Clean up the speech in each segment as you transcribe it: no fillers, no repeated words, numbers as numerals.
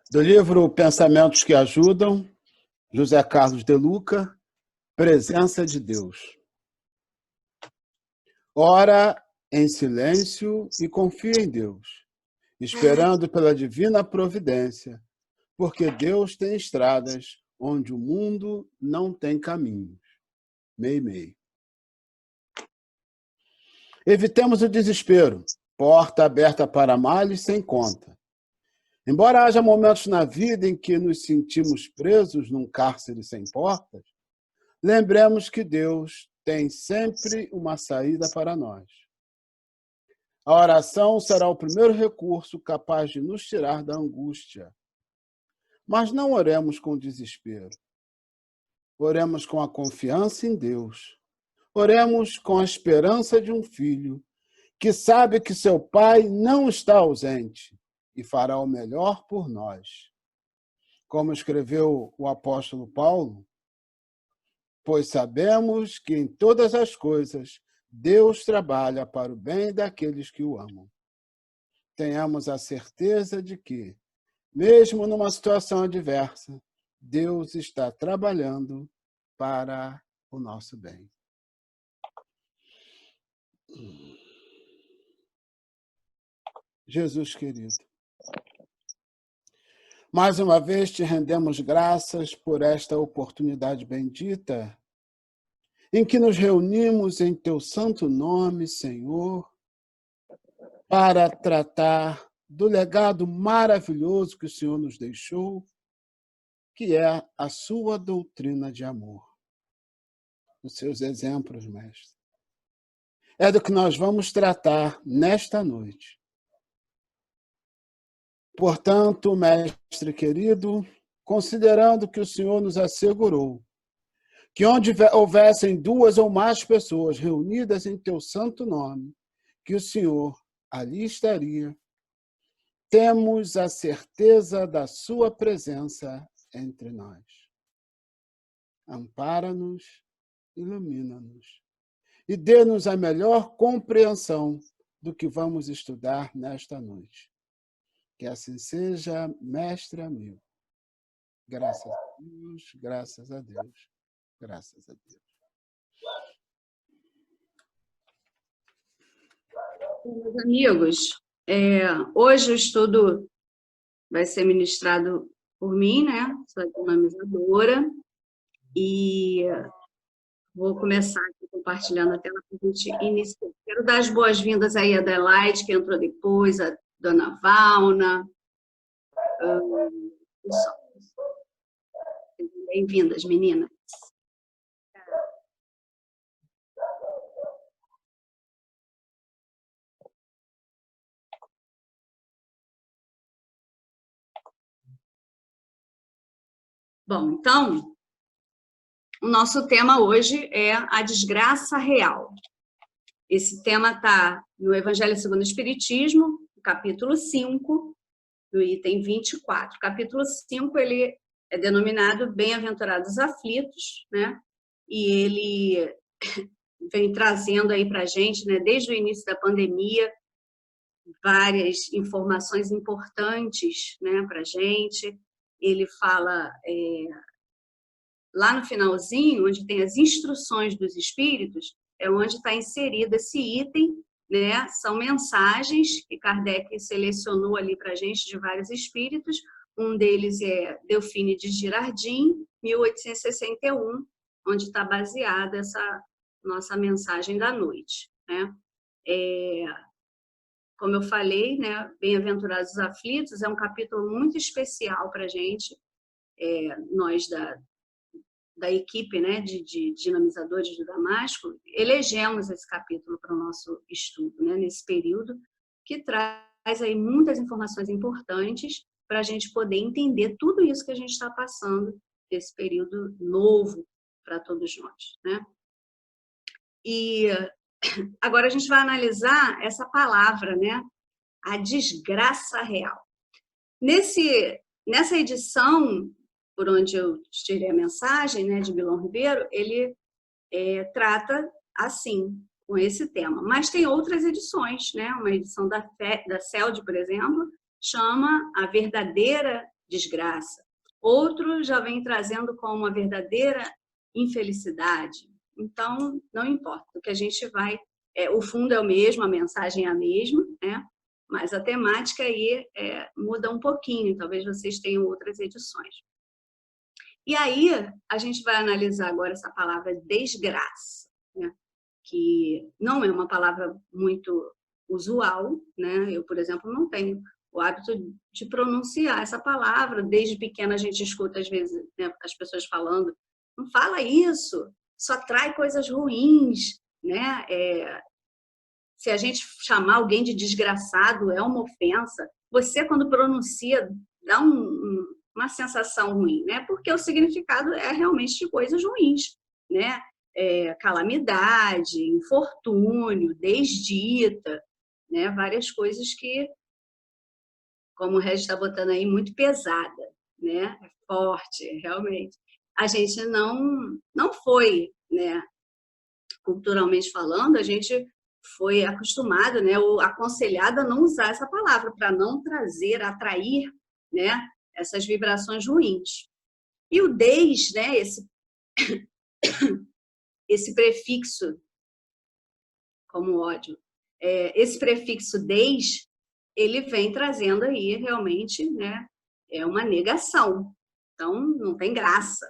Do livro Pensamentos que Ajudam, José Carlos de Luca, Presença de Deus. Ora em silêncio e confia em Deus, esperando pela divina providência, porque Deus tem estradas onde o mundo não tem caminhos. Meimei. Evitemos o desespero, porta aberta para males sem conta. Embora haja momentos na vida em que nos sentimos presos num cárcere sem portas, lembremos que Deus tem sempre uma saída para nós. A oração será o primeiro recurso capaz de nos tirar da angústia. Mas não oremos com desespero. Oremos com a confiança em Deus. Oremos com a esperança de um filho que sabe que seu pai não está ausente e fará o melhor por nós. Como escreveu o apóstolo Paulo, pois sabemos que em todas as coisas Deus trabalha para o bem daqueles que o amam. Tenhamos a certeza de que, mesmo numa situação adversa, Deus está trabalhando para o nosso bem. Jesus querido, mais uma vez te rendemos graças por esta oportunidade bendita em que nos reunimos em teu santo nome, Senhor, para tratar do legado maravilhoso que o Senhor nos deixou, que é a sua doutrina de amor, os seus exemplos, mestre. É do que nós vamos tratar nesta noite. Portanto, mestre querido, considerando que o Senhor nos assegurou que onde houvessem duas ou mais pessoas reunidas em teu santo nome, que o Senhor ali estaria, temos a certeza da sua presença entre nós. Ampara-nos, ilumina-nos e dê-nos a melhor compreensão do que vamos estudar nesta noite. Que assim seja, mestre amigo. Graças a Deus, graças a Deus, graças a Deus. Meus amigos, hoje o estudo vai ser ministrado por mim, né? Sou a dinamizadora, e vou começar aqui compartilhando a tela para a gente iniciar. Quero dar as boas-vindas aí a Adelaide, que entrou depois, a Dona Valna. Bem-vindas, meninas. Bom, então, o nosso tema hoje é a desgraça real. Esse tema está no Evangelho segundo o Espiritismo, no capítulo 5, no item 24. O capítulo 5, ele é denominado Bem-aventurados aflitos, né? E ele vem trazendo aí para a gente, né, desde o início da pandemia, várias informações importantes, né, para a gente. Ele fala, lá no finalzinho, onde tem as instruções dos espíritos, é onde está inserido esse item, né? São mensagens que Kardec selecionou ali para a gente de vários espíritos. Um deles é Delfine de Girardin, 1861, onde está baseada essa nossa mensagem da noite, né? Como eu falei, né, Bem-aventurados os aflitos é um capítulo muito especial para a gente, nós da equipe, né, de dinamizadores de Damasco, elegemos esse capítulo para o nosso estudo, né, nesse período, que traz aí muitas informações importantes para a gente poder entender tudo isso que a gente está passando nesse período novo para todos nós, né? E agora a gente vai analisar essa palavra, né? A desgraça real. Nessa edição, por onde eu tirei a mensagem, né, de Milão Ribeiro, ele trata assim, com esse tema. Mas tem outras edições, né? Uma edição da CELD, por exemplo, chama A Verdadeira desgraça. Outro já vem trazendo como uma verdadeira infelicidade. Então, não importa, o que a gente vai... o fundo é o mesmo, a mensagem é a mesma, né? Mas a temática aí muda um pouquinho, talvez vocês tenham outras edições. E aí, a gente vai analisar agora essa palavra desgraça, né? Que não é uma palavra muito usual, né? Eu, por exemplo, não tenho o hábito de pronunciar essa palavra. Desde pequena a gente escuta, às vezes, né, as pessoas falando, não fala isso, só traz coisas ruins, né? Se a gente chamar alguém de desgraçado, é uma ofensa. Você, quando pronuncia, dá uma sensação ruim, né? Porque o significado é realmente de coisas ruins, né? Calamidade, infortúnio, desdita, né? Várias coisas que, como o Regis está botando aí, muito pesada, né? É forte, realmente. A gente não foi, né? Culturalmente falando, a gente foi acostumado, né, ou aconselhado a não usar essa palavra, para não atrair, né, essas vibrações ruins. E o des, né, esse prefixo, como ódio, esse prefixo des, ele vem trazendo aí realmente, né, uma negação. Então, não tem graça,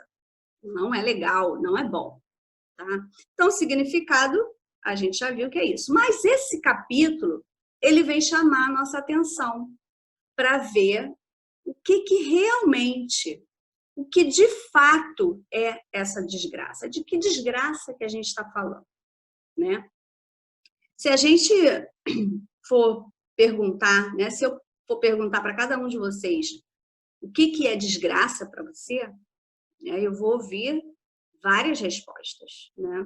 não é legal, não é bom. Tá? Então, o significado, a gente já viu que é isso. Mas esse capítulo, ele vem chamar a nossa atenção para ver o que realmente, o que de fato é essa desgraça. De que desgraça que a gente está falando, né? Se a gente for perguntar, né? Se eu for perguntar para cada um de vocês o que é desgraça para você, né, eu vou ouvir várias respostas, né?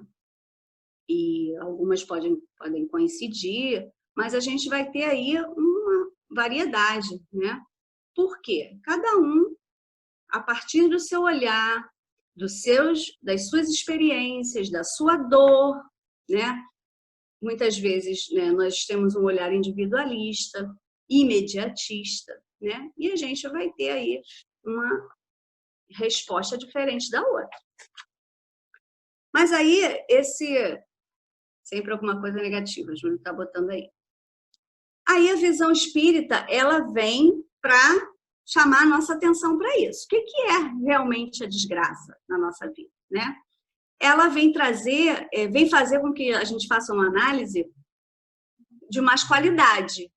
E algumas podem coincidir, mas a gente vai ter aí uma variedade, né? Por quê? Cada um, a partir do seu olhar, das suas experiências, da sua dor, né? Muitas vezes, né, nós temos um olhar individualista, imediatista, né? E a gente vai ter aí uma resposta diferente da outra. Mas aí, sempre alguma coisa negativa, Júlio está botando aí. Aí a visão espírita, ela vem para chamar a nossa atenção para isso. O que é realmente a desgraça na nossa vida, né? Ela vem vem fazer com que a gente faça uma análise de mais qualidade,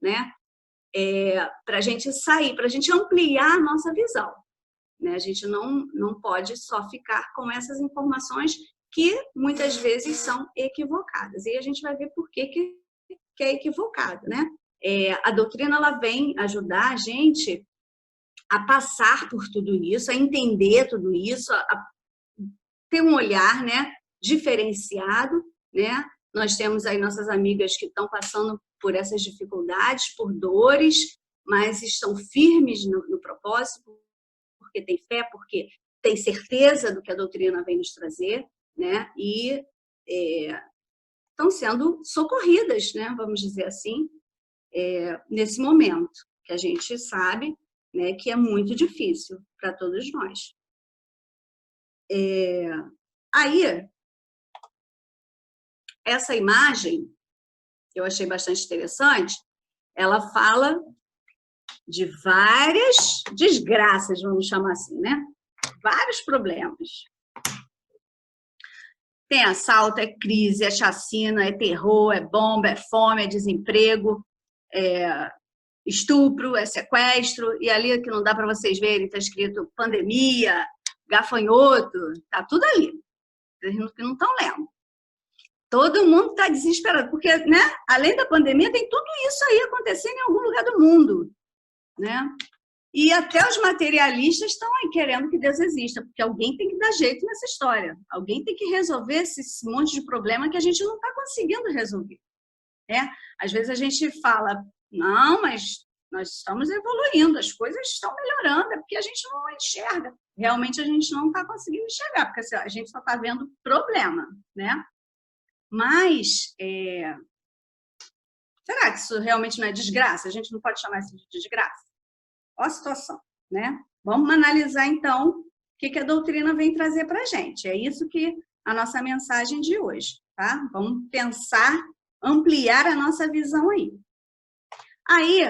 né? Para a gente sair, para a gente ampliar a nossa visão, né? A gente não pode só ficar com essas informações que muitas vezes são equivocadas. E a gente vai ver por que é equivocada, né? A doutrina, ela vem ajudar a gente a passar por tudo isso, a entender tudo isso, a ter um olhar, né, diferenciado, né? Nós temos aí nossas amigas que estão passando por essas dificuldades, por dores, mas estão firmes no propósito, porque tem fé, porque tem certeza do que a doutrina vem nos trazer, né? E estão sendo socorridas, né? Vamos dizer assim, nesse momento, que a gente sabe, né, que é muito difícil para todos nós. Aí, essa imagem, eu achei bastante interessante, ela fala de várias desgraças, vamos chamar assim, né? Vários problemas. Tem assalto, é crise, é chacina, é terror, é bomba, é fome, é desemprego, é estupro, é sequestro, e ali que não dá para vocês verem, está escrito pandemia, gafanhoto, tá tudo ali, que não estão lendo. Todo mundo está desesperado, porque, né, além da pandemia, tem tudo isso aí acontecendo em algum lugar do mundo, né? E até os materialistas estão aí querendo que Deus exista, porque alguém tem que dar jeito nessa história. Alguém tem que resolver esse monte de problema que a gente não está conseguindo resolver, né? Às vezes a gente fala, não, mas nós estamos evoluindo, as coisas estão melhorando, é porque a gente não enxerga. Realmente a gente não está conseguindo enxergar, porque a gente só está vendo problema, né? Mas, será que isso realmente não é desgraça? A gente não pode chamar isso de desgraça? Olha a situação. né? Vamos analisar, então, o que a doutrina vem trazer para a gente. É isso que a nossa mensagem de hoje, tá? Vamos pensar, ampliar a nossa visão aí. Aí,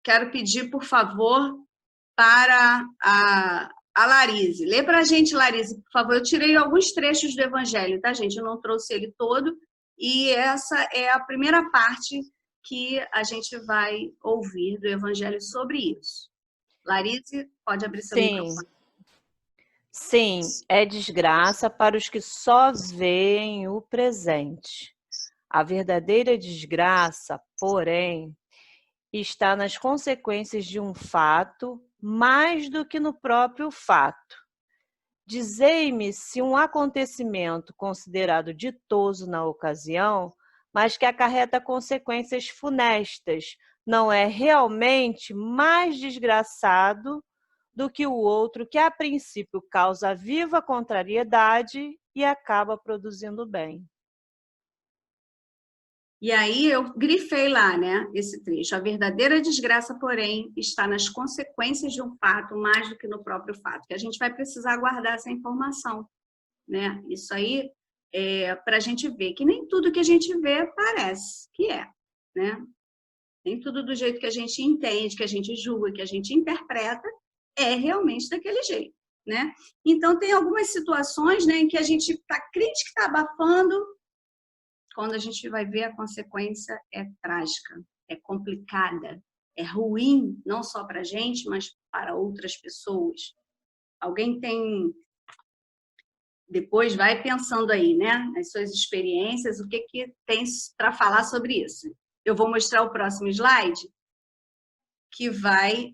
quero pedir, por favor, para a Larise. Lê para a gente, Larise, por favor. Eu tirei alguns trechos do Evangelho, tá, gente? Eu não trouxe ele todo. E essa é a primeira parte que a gente vai ouvir do Evangelho sobre isso. Larise, pode abrir seu microfone. Sim, é desgraça para os que só veem o presente. A verdadeira desgraça, porém, está nas consequências de um fato mais do que no próprio fato. Dizei-me se um acontecimento considerado ditoso na ocasião, mas que acarreta consequências funestas, não é realmente mais desgraçado do que o outro que, a princípio, causa viva contrariedade e acaba produzindo bem. E aí eu grifei lá, né, esse trecho. A verdadeira desgraça, porém, está nas consequências de um fato mais do que no próprio fato, que a gente vai precisar guardar essa informação, né? Isso aí é para a gente ver que nem tudo que a gente vê parece que é, né? Nem tudo do jeito que a gente entende, que a gente julga, que a gente interpreta, é realmente daquele jeito, né? Então, tem algumas situações, né, em que a gente está crente que está abafando, quando a gente vai ver a consequência é trágica, é complicada, é ruim, não só para a gente, mas para outras pessoas. Alguém tem... Depois vai pensando aí, né, nas suas experiências, o que tem para falar sobre isso. Eu vou mostrar o próximo slide, que vai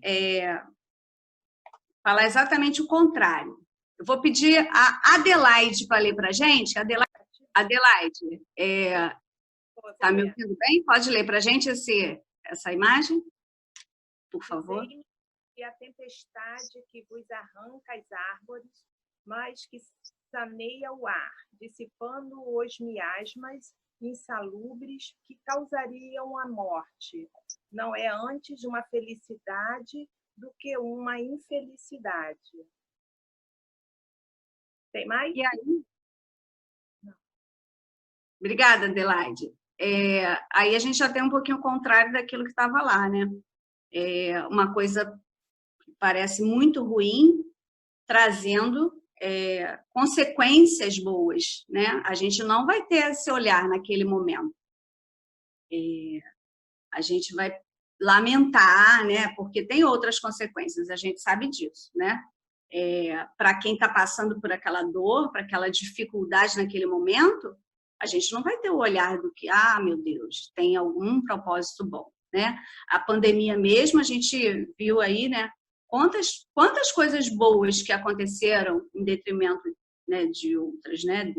falar exatamente o contrário. Eu vou pedir a Adelaide para ler para a gente. Adelaide, está me ouvindo bem? Pode ler para a gente essa imagem, por favor? E a tempestade que vos arranca as árvores, mas que saneia o ar, dissipando os miasmas insalubres que causariam a morte. Não é antes uma felicidade do que uma infelicidade. Tem mais? E aí? Obrigada, Adelaide. Aí a gente já tem um pouquinho o contrário daquilo que estava lá, né? Uma coisa que parece muito ruim, trazendo consequências boas, né? A gente não vai ter esse olhar naquele momento. A gente vai lamentar, né? Porque tem outras consequências, a gente sabe disso, né? Para quem está passando por aquela dor, para aquela dificuldade naquele momento, a gente não vai ter o olhar do que, meu Deus, tem algum propósito bom, né? A pandemia mesmo, a gente viu aí, né? Quantas coisas boas que aconteceram em detrimento, né, de outras, né?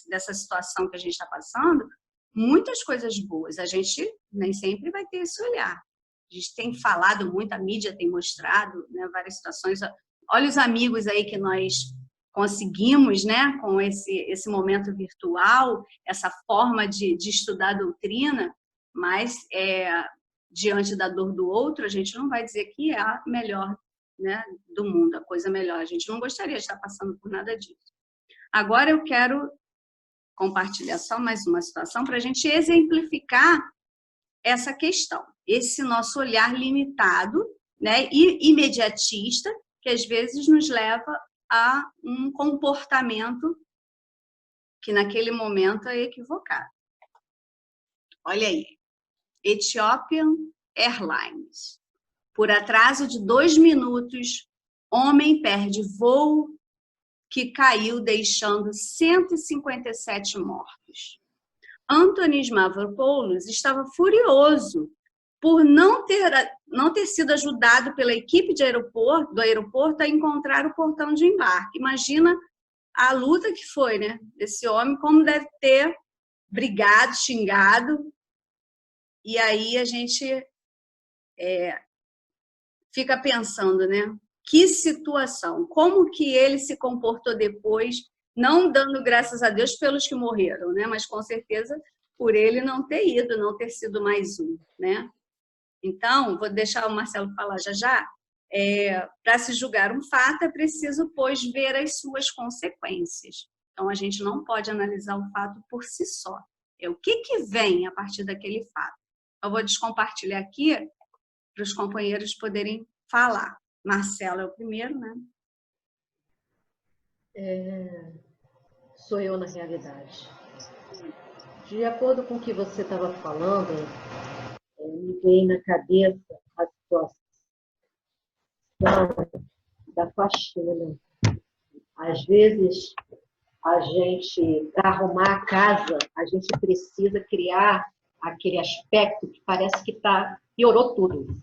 Dessa situação que a gente está passando, muitas coisas boas. A gente nem sempre vai ter esse olhar. A gente tem falado muito, a mídia tem mostrado, né, várias situações. Olha os amigos aí que nós conseguimos, né, com esse momento virtual, essa forma de estudar a doutrina, mas diante da dor do outro, a gente não vai dizer que é a melhor, né, do mundo, a coisa melhor. A gente não gostaria de estar passando por nada disso. Agora eu quero compartilhar só mais uma situação para a gente exemplificar essa questão, esse nosso olhar limitado, né, e imediatista, que às vezes nos leva a um comportamento que naquele momento é equivocado. Olha aí, Ethiopian Airlines. Por atraso de 2 minutos, homem perde voo que caiu deixando 157 mortos. Antonis Mavropoulos estava furioso por não ter sido ajudado pela equipe do aeroporto a encontrar o portão de embarque. Imagina a luta que foi, né, desse homem, como deve ter brigado, xingado. E aí a gente fica pensando, né, que situação, como que ele se comportou depois, não dando graças a Deus pelos que morreram, né, mas com certeza por ele não ter ido, não ter sido mais um, né? Então, vou deixar o Marcelo falar já já. Para se julgar um fato, é preciso, pois, ver as suas consequências. Então, a gente não pode analisar o fato por si só. É o que vem a partir daquele fato. Eu vou descompartilhar aqui para os companheiros poderem falar. Marcelo é o primeiro, né? Sou eu, na realidade. De acordo com o que você estava falando, me veio na cabeça a situação da faxina. Às vezes, a gente, para arrumar a casa, a gente precisa criar aquele aspecto que parece que piorou tudo.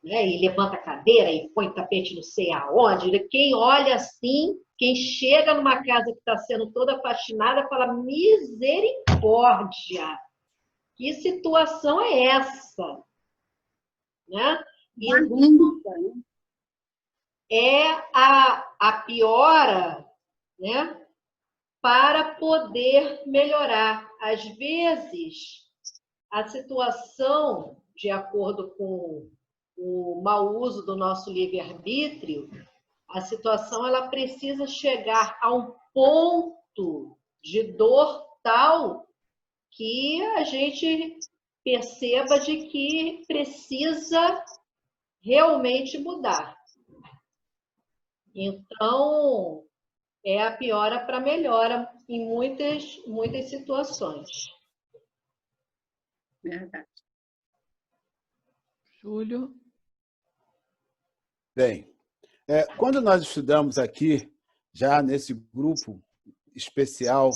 Né? E levanta a cadeira e põe o tapete não sei aonde. Quem olha assim, quem chega numa casa que está sendo toda faxinada, fala, misericórdia! Que situação é essa? Né? Então, é a piora, né? Para poder melhorar. Às vezes, a situação, de acordo com o mau uso do nosso livre-arbítrio, a situação ela precisa chegar a um ponto de dor tal que a gente perceba de que precisa realmente mudar. Então, é a piora para melhora em muitas situações. Verdade. Júlio? Bem, quando nós estudamos aqui, já nesse grupo especial,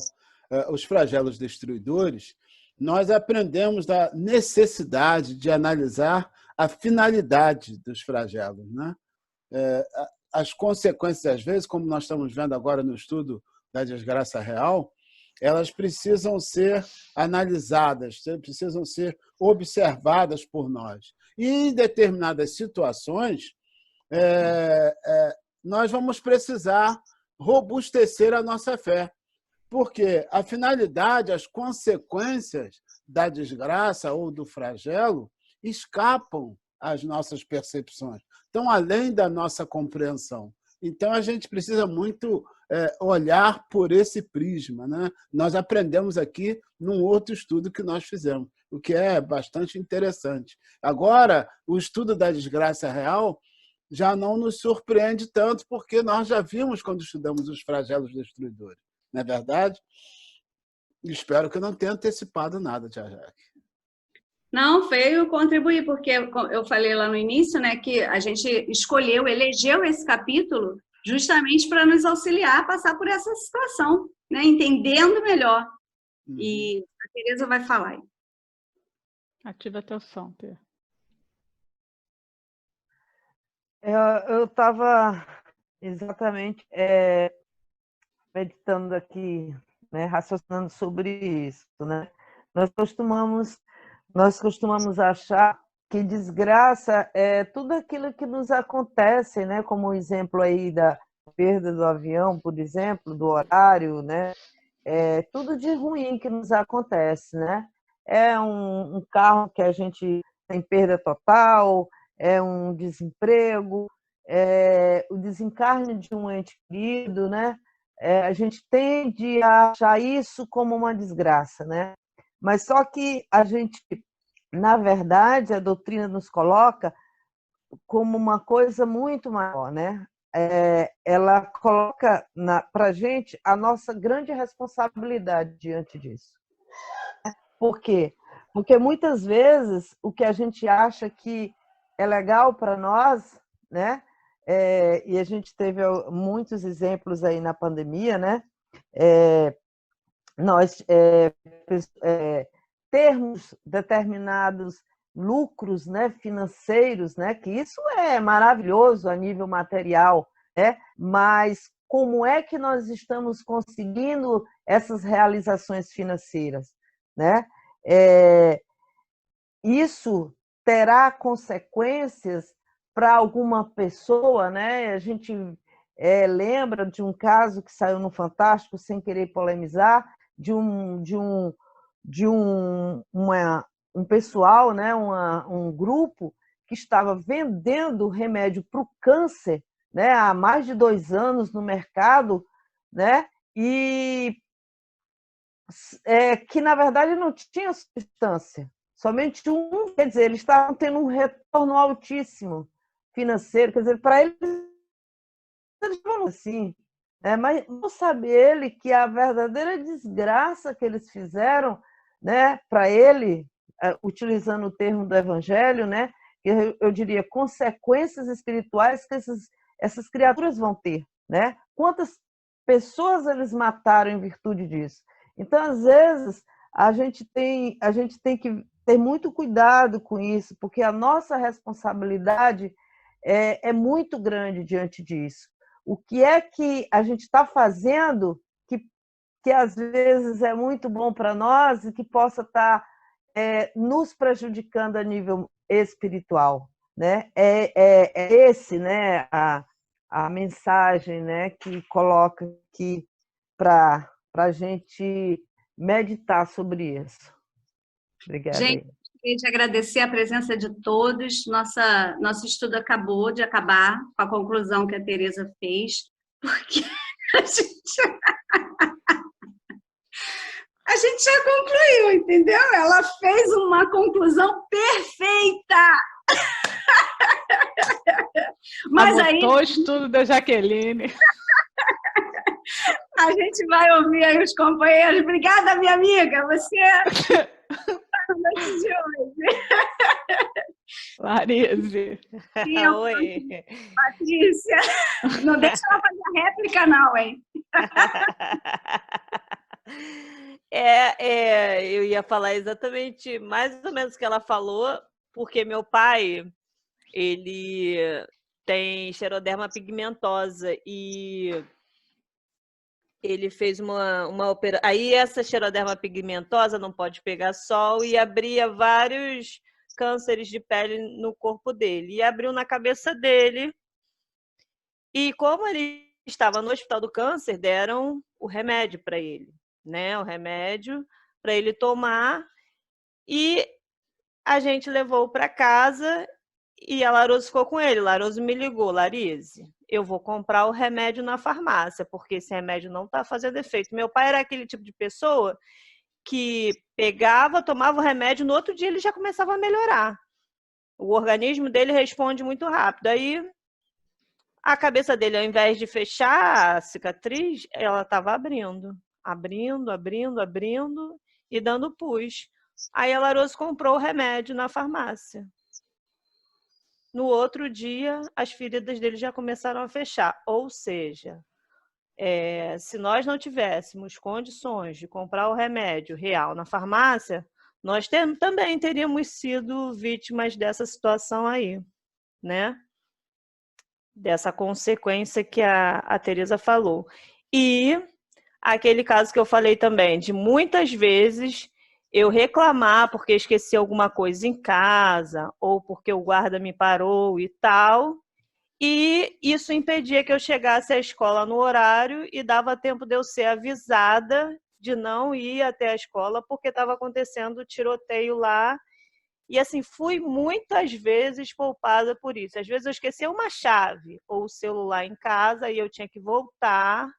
os flagelos destruidores, nós aprendemos da necessidade de analisar a finalidade dos flagelos, né? As consequências, às vezes, como nós estamos vendo agora no estudo da desgraça real, elas precisam ser analisadas, precisam ser observadas por nós. E, em determinadas situações, nós vamos precisar robustecer a nossa fé, porque a finalidade, as consequências da desgraça ou do flagelo escapam às nossas percepções, estão além da nossa compreensão. Então, a gente precisa muito olhar por esse prisma, né? Nós aprendemos aqui num outro estudo que nós fizemos, o que é bastante interessante. Agora, o estudo da desgraça real já não nos surpreende tanto, porque nós já vimos quando estudamos os flagelos destruidores. Não é verdade? Espero que eu não tenha antecipado nada, Tia Jaque. Não, veio contribuir, porque eu falei lá no início, né, que a gente elegeu esse capítulo justamente para nos auxiliar a passar por essa situação, né, entendendo melhor. E a Tereza vai falar aí. Ativa teu som, Ter. Eu estava exatamente meditando aqui, né, raciocinando sobre isso, né? Nós costumamos achar que desgraça é tudo aquilo que nos acontece, né? Como o exemplo aí da perda do avião, por exemplo, do horário, né? É tudo de ruim que nos acontece, né? É um carro que a gente tem perda total, é um desemprego, é o desencarne de um ente querido, né? A gente tende a achar isso como uma desgraça, né? Mas só que a gente, na verdade, a doutrina nos coloca como uma coisa muito maior, né? Ela coloca para a gente a nossa grande responsabilidade diante disso. Por quê? Porque muitas vezes o que a gente acha que é legal para nós, né? E a gente teve muitos exemplos aí na pandemia, né? Nós termos determinados lucros, né, financeiros, né, que isso é maravilhoso a nível material, né? Mas como é que nós estamos conseguindo essas realizações financeiras, né? Isso terá consequências para alguma pessoa, né? A gente lembra de um caso que saiu no Fantástico, sem querer polemizar, de uma um pessoal, né, um grupo que estava vendendo remédio para o câncer, né, há mais de 2 anos no mercado, né, e que, na verdade, não tinha substância. Somente quer dizer, eles estavam tendo um retorno altíssimo financeiro, quer dizer, para eles falam assim, né? Mas não sabe ele que a verdadeira desgraça que eles fizeram, né, para ele, utilizando o termo do Evangelho, né, que eu diria consequências espirituais que essas criaturas vão ter, né? Quantas pessoas eles mataram em virtude disso? Então, às vezes, a gente tem que ter muito cuidado com isso, porque a nossa responsabilidade é muito grande diante disso. O que é que a gente está fazendo que às vezes é muito bom para nós e que possa estar nos prejudicando a nível espiritual, né? Esse, né, a mensagem, né, que coloca aqui para a gente meditar sobre isso. Obrigada. Gente, queria te agradecer a presença de todos. Nosso estudo acabou de acabar com a conclusão que a Tereza fez, porque a gente já concluiu, entendeu? Ela fez uma conclusão perfeita. Mas aí o estudo da Jaqueline. A gente vai ouvir aí os companheiros. Obrigada, minha amiga. Você no noite de hoje. Larise. Oi. Patrícia. Não deixa ela fazer a réplica, não, hein? Eu ia falar exatamente mais ou menos o que ela falou, porque meu pai, ele tem xeroderma pigmentosa e ele fez uma operação. Aí essa xeroderma pigmentosa não pode pegar sol e abria vários cânceres de pele no corpo dele. E abriu na cabeça dele. E como ele estava no Hospital do Câncer, deram o remédio para ele, né? O remédio para ele tomar. E a gente levou para casa e a Laroso ficou com ele. Laroso me ligou: Larise, eu vou comprar o remédio na farmácia, porque esse remédio não está fazendo efeito. Meu pai era aquele tipo de pessoa que pegava, tomava o remédio, no outro dia ele já começava a melhorar. O organismo dele responde muito rápido. Aí a cabeça dele, ao invés de fechar a cicatriz, ela estava abrindo e dando pus. Aí a Laroso comprou o remédio na farmácia. No outro dia, as feridas dele já começaram a fechar. Ou seja, se nós não tivéssemos condições de comprar o remédio real na farmácia, nós também teríamos sido vítimas dessa situação aí, né? Dessa consequência que a Tereza falou. E aquele caso que eu falei também, de muitas vezes eu reclamar porque esqueci alguma coisa em casa, ou porque o guarda me parou e tal, e isso impedia que eu chegasse à escola no horário e dava tempo de eu ser avisada de não ir até a escola porque estava acontecendo tiroteio lá. E assim, fui muitas vezes poupada por isso. Às vezes eu esquecia uma chave ou o celular em casa e eu tinha que voltar.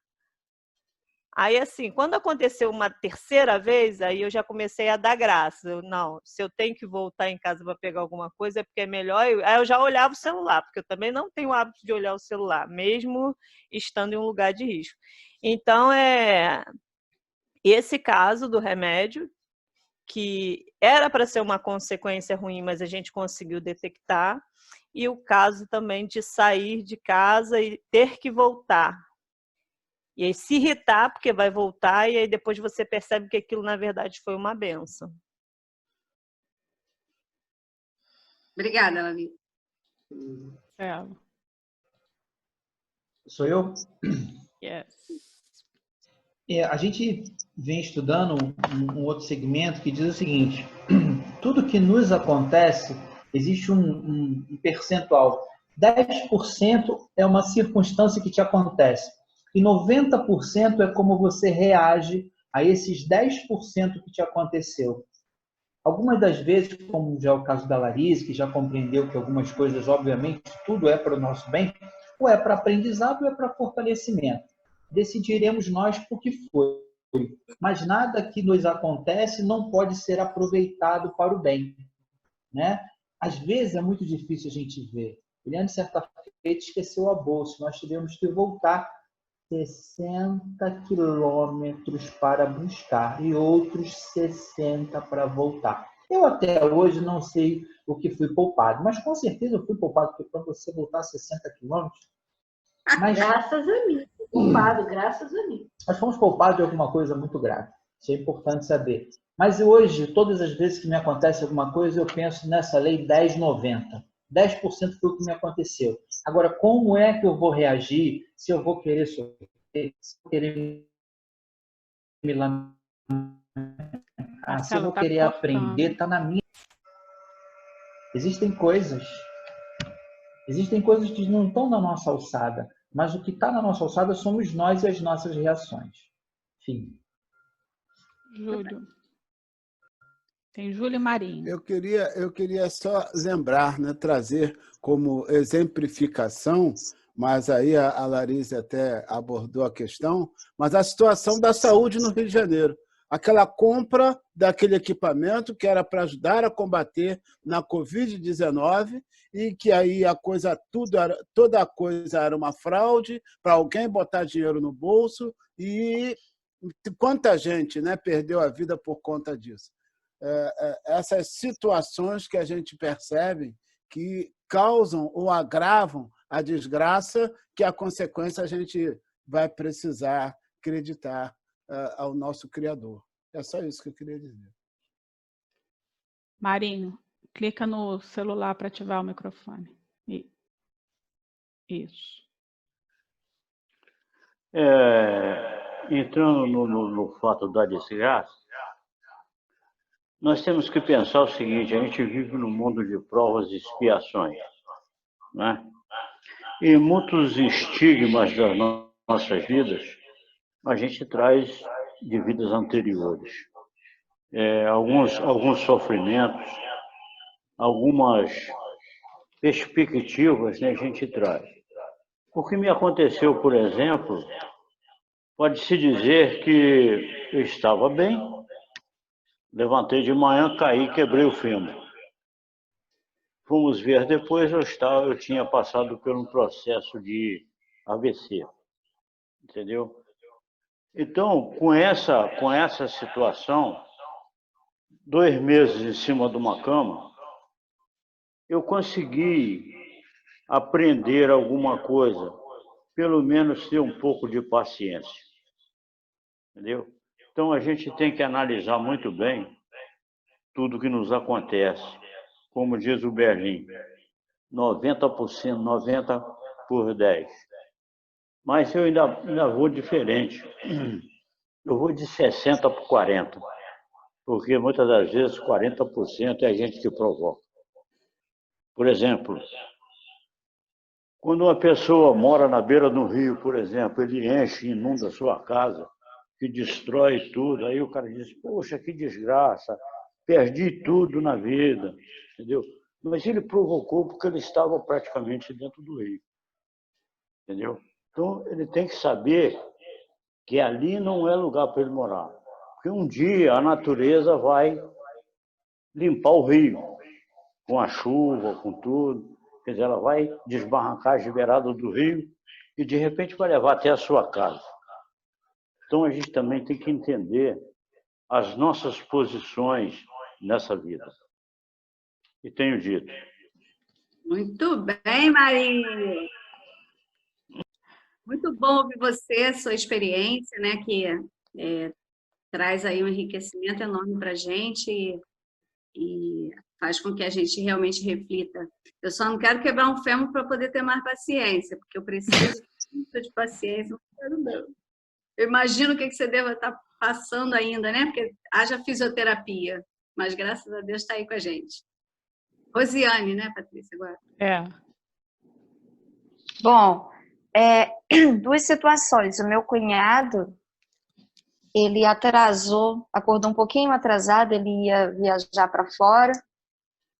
Aí, assim, quando aconteceu uma terceira vez, aí eu já comecei a dar graça. Não, se eu tenho que voltar em casa para pegar alguma coisa, é porque é melhor. Aí eu já olhava o celular, porque eu também não tenho o hábito de olhar o celular, mesmo estando em um lugar de risco. Então, esse caso do remédio, que era para ser uma consequência ruim, mas a gente conseguiu detectar, e o caso também de sair de casa e ter que voltar. E aí se irritar, porque vai voltar, e aí depois você percebe que aquilo, na verdade, foi uma benção. Obrigada, Lavi. Sou eu? Yes. A gente vem estudando um outro segmento que diz o seguinte: tudo que nos acontece, existe um percentual. 10% é uma circunstância que te acontece. E 90% é como você reage a esses 10% que te aconteceu. Algumas das vezes, como já é o caso da Larissa, que já compreendeu que algumas coisas, obviamente, tudo é para o nosso bem, ou é para aprendizado ou é para fortalecimento. Decidiremos nós por que foi. Mas nada que nos acontece não pode ser aproveitado para o bem, né? Às vezes é muito difícil a gente ver. Eliane, certa feita, esqueceu a bolsa. Nós tivemos que voltar 60 quilômetros para buscar e outros 60 para voltar. Eu até hoje não sei o que fui poupado, mas com certeza eu fui poupado, porque quando você voltar 60 quilômetros... Graças a mim. Poupado, graças a mim. Nós fomos poupados de alguma coisa muito grave. Isso é importante saber. Mas hoje, todas as vezes que me acontece alguma coisa, eu penso nessa lei 10/90. 10% foi o que me aconteceu. Agora, como é que eu vou reagir? Se eu vou querer sofrer, se eu vou querer me lamentar, se eu vou querer aprender, está na minha. Existem coisas que não estão na nossa alçada, mas o que está na nossa alçada somos nós e as nossas reações. Fim. Júlio. Tem Júlio e Marinho. Eu queria só lembrar, né, trazer como exemplificação, mas aí a Larissa até abordou a questão, mas a situação da saúde no Rio de Janeiro. Aquela compra daquele equipamento que era para ajudar a combater na Covid-19 e que aí toda a coisa era uma fraude para alguém botar dinheiro no bolso e quanta gente, né, perdeu a vida por conta disso. Essas situações que a gente percebe que causam ou agravam a desgraça, que a consequência a gente vai precisar acreditar ao nosso Criador. É só isso que eu queria dizer. Marinho, clica no celular para ativar o microfone. Isso. Entrando no fato da desgraça, nós temos que pensar o seguinte: a gente vive num mundo de provas e expiações, né? E muitos estigmas das nossas vidas a gente traz de vidas anteriores. Alguns sofrimentos, algumas perspectivas, né, a gente traz. O que me aconteceu, por exemplo, pode-se dizer que eu estava bem, levantei de manhã, caí, quebrei o fêmur. Fomos ver depois, eu tinha passado por um processo de AVC, entendeu? Então, com essa situação, 2 meses em cima de uma cama, eu consegui aprender alguma coisa, pelo menos ter um pouco de paciência, entendeu? Então, a gente tem que analisar muito bem tudo que nos acontece. Como diz o Berlim, 90%, 90 por 10. Mas eu ainda vou diferente. Eu vou de 60 por 40. Porque muitas das vezes 40% é a gente que provoca. Por exemplo, quando uma pessoa mora na beira do rio, por exemplo, ele enche e inunda a sua casa, que destrói tudo, aí o cara diz: poxa, que desgraça, perdi tudo na vida, entendeu? Mas ele provocou porque ele estava praticamente dentro do rio, entendeu? Então, ele tem que saber que ali não é lugar para ele morar. Porque um dia a natureza vai limpar o rio, com a chuva, com tudo. Quer dizer, ela vai desbarrancar as beiradas do rio e, de repente, vai levar até a sua casa. Então, a gente também tem que entender as nossas posições nessa vida. E tenho dito. Muito bem, Marinho. Muito bom ouvir você, sua experiência, né, que traz aí um enriquecimento enorme para a gente e faz com que a gente realmente reflita. Eu só não quero quebrar um fêmur para poder ter mais paciência, porque eu preciso muito de paciência. Eu imagino o que você deva estar passando ainda, né? Porque haja fisioterapia, mas graças a Deus está aí com a gente. Rosiane, né, Patrícia? Agora. Bom, 2 situações. O meu cunhado, ele acordou um pouquinho atrasado, ele ia viajar para fora,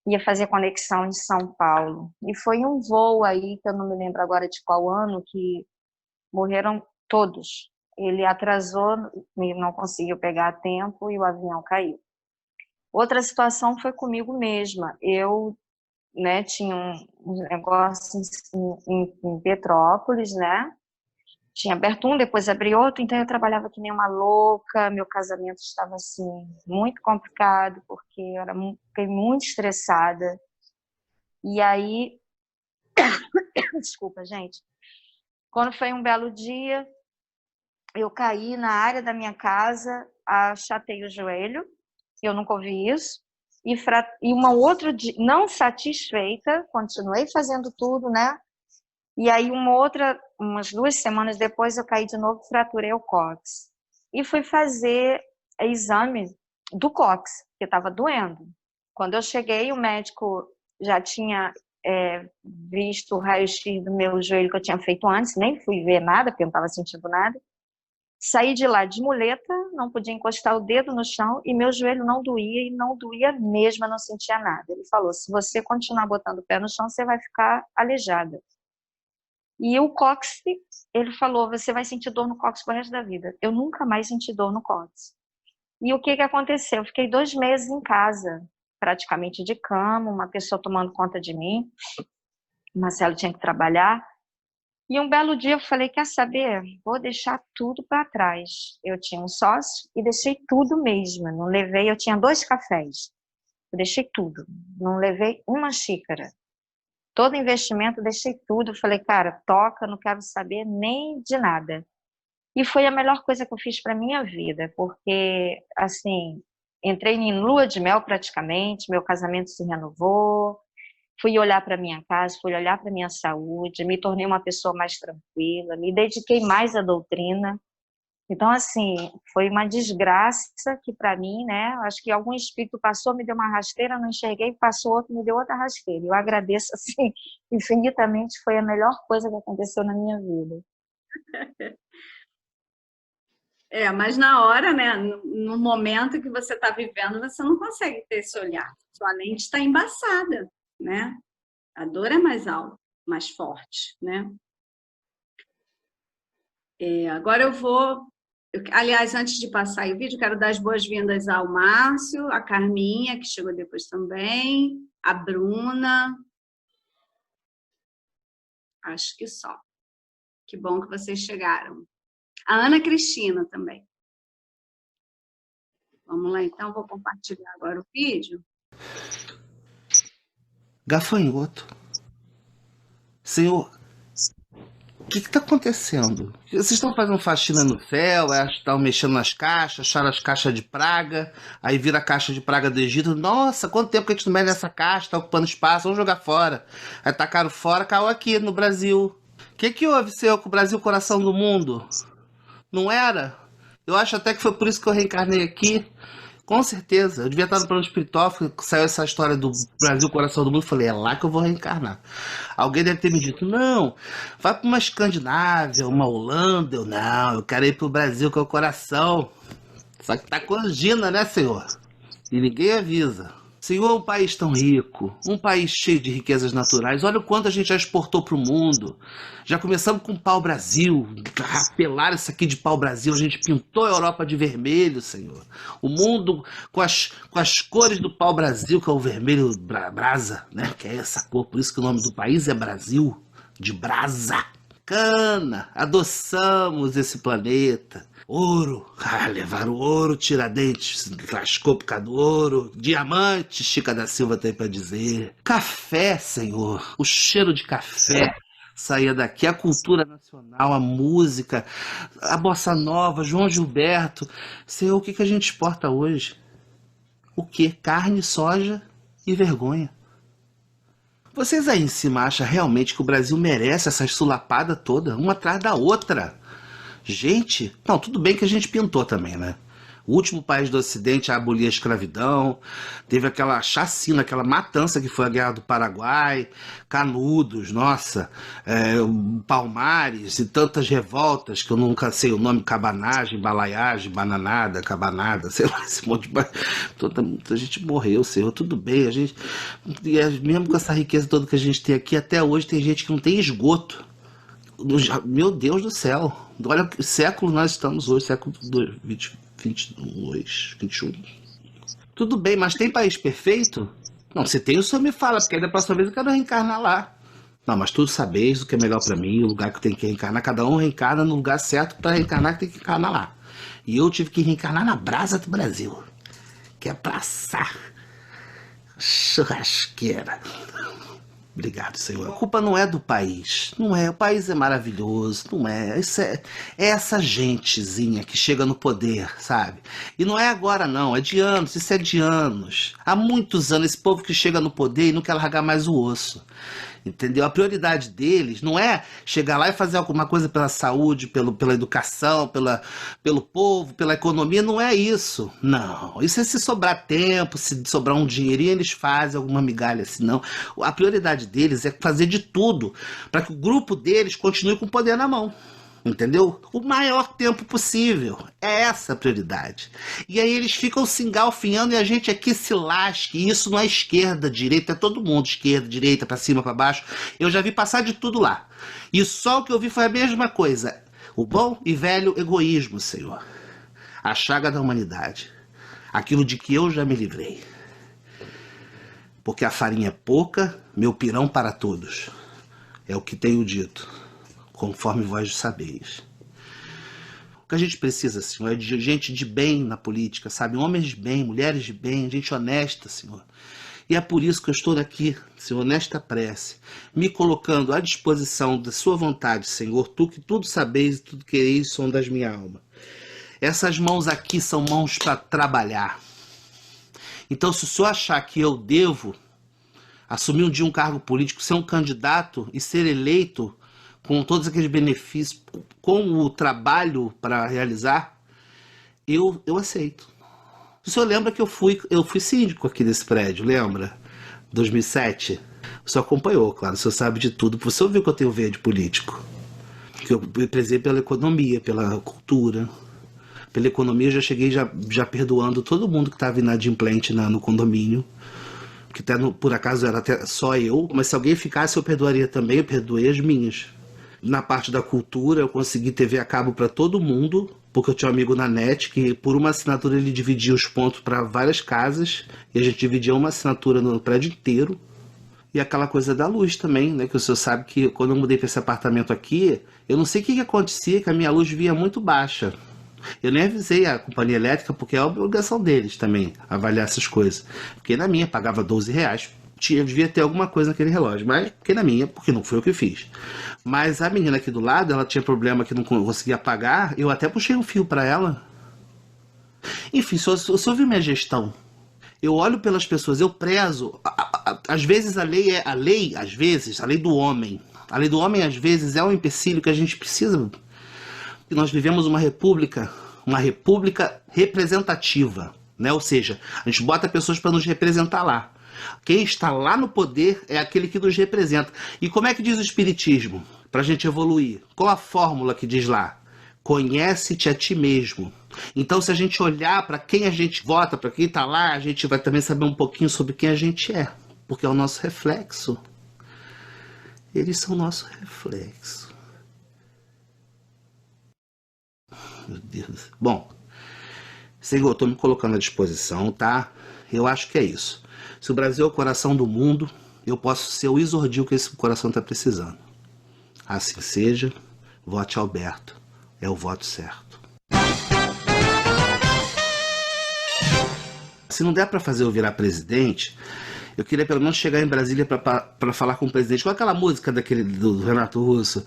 ia fazer conexão em São Paulo. E foi um voo aí, que eu não me lembro agora de qual ano, que morreram todos. Ele atrasou, não conseguiu pegar a tempo e o avião caiu. Outra situação foi comigo mesma. Eu, né, tinha um negócio em Petrópolis, né? Tinha aberto um, depois abri outro, então eu trabalhava que nem uma louca, meu casamento estava, assim, muito complicado, porque eu fiquei muito estressada. E aí, desculpa, gente, quando foi um belo dia, eu caí na área da minha casa, achatei o joelho, eu nunca ouvi isso, e uma outra, não satisfeita, continuei fazendo tudo, né? E aí umas 2 semanas depois eu caí de novo, fraturei o cóccix. E fui fazer exame do cóccix, porque estava doendo. Quando eu cheguei, o médico já tinha visto o raio-x do meu joelho que eu tinha feito antes, nem fui ver nada, porque eu não estava sentindo nada. Saí de lá de muleta, não podia encostar o dedo no chão e meu joelho não doía, e não doía mesmo, eu não sentia nada. Ele falou, se você continuar botando o pé no chão, você vai ficar aleijada. E o cóccix, ele falou, você vai sentir dor no cóccix pro resto da vida. Eu nunca mais senti dor no cóccix. E o que aconteceu? Eu fiquei 2 meses em casa, praticamente de cama, uma pessoa tomando conta de mim. O Marcelo tinha que trabalhar. E um belo dia eu falei, quer saber? Vou deixar tudo para trás. Eu tinha um sócio e deixei tudo mesmo. Não levei, eu tinha 2 cafés. Eu deixei tudo. Não levei uma xícara. Todo investimento, deixei tudo. Falei, cara, toca, não quero saber nem de nada. E foi a melhor coisa que eu fiz para minha vida, porque, assim, entrei em lua de mel praticamente, meu casamento se renovou, fui olhar para minha casa, fui olhar para minha saúde, me tornei uma pessoa mais tranquila, me dediquei mais à doutrina. Então, assim, foi uma desgraça que para mim, né, acho que algum espírito passou, me deu uma rasteira, não enxerguei, passou outro, me deu outra rasteira. Eu agradeço, assim, infinitamente, foi a melhor coisa que aconteceu na minha vida. Mas na hora, né, no momento que você está vivendo, você não consegue ter esse olhar. Sua lente está embaçada, né? A dor é mais alta, mais forte, né? Agora eu vou... Aliás, antes de passar aí o vídeo, quero dar as boas-vindas ao Márcio, a Carminha, que chegou depois também, a Bruna. Acho que só. Que bom que vocês chegaram. A Ana Cristina também. Vamos lá, então, vou compartilhar agora o vídeo. Gafanhoto. Senhor, o que está acontecendo? Vocês estão fazendo faxina no céu, estão mexendo nas caixas, acharam as caixas de praga, aí vira a caixa de praga do Egito. Nossa, quanto tempo que a gente não mexe nessa caixa, está ocupando espaço, vamos jogar fora. Aí tacaram fora, caiu aqui no Brasil. O que houve, Senhor, com o Brasil, coração do mundo? Não era? Eu acho até que foi por isso que eu reencarnei aqui. Com certeza. Eu devia estar no plano espiritual, saiu essa história do Brasil, coração do mundo. Falei, é lá que eu vou reencarnar. Alguém deve ter me dito, não, vai para uma Escandinávia, uma Holanda. Eu, não, eu quero ir para o Brasil, que é o coração. Só que tá com angina, né, Senhor? E ninguém avisa. Senhor, um país tão rico, um país cheio de riquezas naturais, olha o quanto a gente já exportou para o mundo. Já começamos com pau-brasil, rapelaram isso aqui de pau-brasil, a gente pintou a Europa de vermelho, Senhor. O mundo com as cores do pau-brasil, que é o vermelho brasa, né? Que é essa cor, por isso que o nome do país é Brasil, de brasa. Cana, adoçamos esse planeta. Ouro, levaram ouro, Tiradentes lascou por causa do ouro. Diamante, Chica da Silva tem pra dizer. Café, Senhor, o cheiro de café saía daqui. A cultura nacional, a música, a bossa nova, João Gilberto. Senhor, o que a gente exporta hoje? O quê? Carne, soja e vergonha. Vocês aí em cima acham realmente que o Brasil merece essa sulapada toda, uma atrás da outra? Gente, não, tudo bem que a gente pintou também, né? O último país do Ocidente a abolir a escravidão, teve aquela chacina, aquela matança que foi a Guerra do Paraguai, Canudos, nossa, Palmares e tantas revoltas que eu nunca sei o nome, cabanagem, balaiagem, bananada, cabanada, sei lá, esse monte de... Muita gente morreu, Senhor, tudo bem, a gente... E mesmo com essa riqueza toda que a gente tem aqui, até hoje tem gente que não tem esgoto. Meu Deus do céu, olha que século nós estamos hoje, século 22, 21. Tudo bem, mas tem país perfeito? Não, se tem, o senhor me fala, porque aí da próxima vez eu quero reencarnar lá. Não, mas tudo sabeis o que é melhor para mim, o lugar que eu tenho que reencarnar. Cada um reencarna no lugar certo para reencarnar, que tem que reencarnar lá. E eu tive que reencarnar na brasa do Brasil, que é pra assar churrasqueira. Obrigado, Senhor. A culpa não é do país. Não é. O país é maravilhoso. Não é. Isso é essa gentezinha que chega no poder, sabe? E não é agora, não. É de anos. Isso é de anos. Há muitos anos, esse povo que chega no poder e não quer largar mais o osso. Entendeu? A prioridade deles não é chegar lá e fazer alguma coisa pela saúde, pela educação, pelo povo, pela economia. Não é isso. Não. Isso é se sobrar tempo, se sobrar um dinheirinho, eles fazem alguma migalha assim. Não. A prioridade deles é fazer de tudo para que o grupo deles continue com o poder na mão. Entendeu? O maior tempo possível. É essa a prioridade. E aí eles ficam se engalfinhando e a gente aqui se lasque. E isso não é esquerda, direita, é todo mundo. Esquerda, direita, pra cima, pra baixo. Eu já vi passar de tudo lá. E só o que eu vi foi a mesma coisa. O bom e velho egoísmo, Senhor. A chaga da humanidade. Aquilo de que eu já me livrei. Porque a farinha é pouca, meu pirão para todos. É o que tenho dito. Conforme vós sabeis. O que a gente precisa, Senhor, é de gente de bem na política, sabe? Homens de bem, mulheres de bem, gente honesta, Senhor. E é por isso que eu estou aqui, Senhor, nesta prece, me colocando à disposição da sua vontade, Senhor. Tu que tudo sabeis e tudo quereis, sondas minha alma. Essas mãos aqui são mãos para trabalhar. Então, se o Senhor achar que eu devo assumir um dia um cargo político, ser um candidato e ser eleito com todos aqueles benefícios, com o trabalho para realizar, eu aceito. O senhor lembra que eu fui síndico aqui desse prédio, lembra? 2007. O senhor acompanhou, claro, o senhor sabe de tudo. O senhor viu que eu tenho veia de político. Que eu prezei pela economia, pela cultura. Pela economia eu já cheguei já perdoando todo mundo que estava inadimplente no condomínio. Que até por acaso era até só eu, mas se alguém ficasse eu perdoaria também, eu perdoei as minhas. Na parte da cultura, eu consegui TV a cabo para todo mundo, porque eu tinha um amigo na net que, por uma assinatura, ele dividia os pontos para várias casas, e a gente dividia uma assinatura no prédio inteiro. E aquela coisa da luz também, né? Que o senhor sabe que quando eu mudei para esse apartamento aqui, eu não sei o que acontecia, que a minha luz vinha muito baixa. Eu nem avisei a companhia elétrica, porque é a obrigação deles também avaliar essas coisas. Porque na minha pagava R$12. Devia ter alguma coisa naquele relógio, mas porque na minha, porque não foi eu que fiz. Mas a menina aqui do lado, ela tinha problema que não conseguia pagar, eu até puxei um fio para ela. Enfim, se eu viu minha gestão, eu olho pelas pessoas, eu prezo. Às vezes a lei, a lei do homem. A lei do homem, às vezes, é um empecilho que a gente precisa. Nós vivemos uma república representativa, né? Ou seja, a gente bota pessoas para nos representar lá. Quem está lá no poder é aquele que nos representa. E como é que diz o Espiritismo? Para a gente evoluir. Qual a fórmula que diz lá? Conhece-te a ti mesmo. Então, se a gente olhar para quem a gente vota, para quem está lá, a gente vai também saber um pouquinho sobre quem a gente é. Porque é o nosso reflexo. Eles são o nosso reflexo. Meu Deus. Bom, Senhor, eu estou me colocando à disposição, tá? Eu acho que é isso. Se o Brasil é o coração do mundo, eu posso ser o isordil que esse coração está precisando. Assim seja, vote Alberto. É o voto certo. Se não der para fazer eu virar presidente, eu queria pelo menos chegar em Brasília para falar com o presidente. Qual é aquela música do Renato Russo?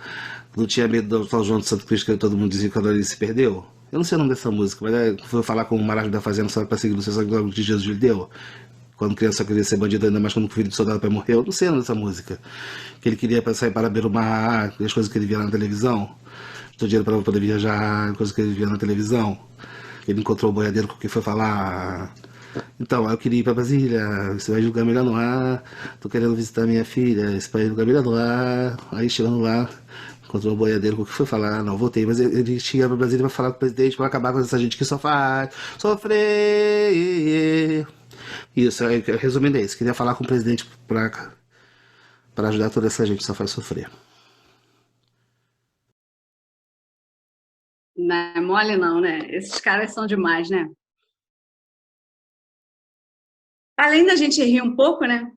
Não tinha medo do São João de Santo Cristo, que todo mundo dizia que quando ele se perdeu? Eu não sei o nome dessa música, mas foi falar com o Marasmo da Fazenda só para seguir o seu sangue de Jesus lhe deu. Quando criança só queria ser bandido, ainda mais quando o filho de soldado para morrer. Eu não sei o nome dessa música. Que ele queria sair para beber o mar, as coisas que ele via na televisão. Ter dinheiro para poder viajar, coisas que ele via na televisão. Ele encontrou o boiadeiro com quem foi falar. Então, eu queria ir pra Brasília, você vai julgar melhor no ar. Tô querendo visitar minha filha, você vai julgar melhor no ar. Aí chegando lá, encontrou o boiadeiro com quem foi falar. Não, voltei, mas ele tinha pra Brasília pra falar com o presidente pra acabar com essa gente que só faz sofrer. Isso, resumindo é isso. Queria falar com o presidente pra ajudar toda essa gente que só faz sofrer. Não é mole não, né? Esses caras são demais, né? Além da gente rir um pouco, né?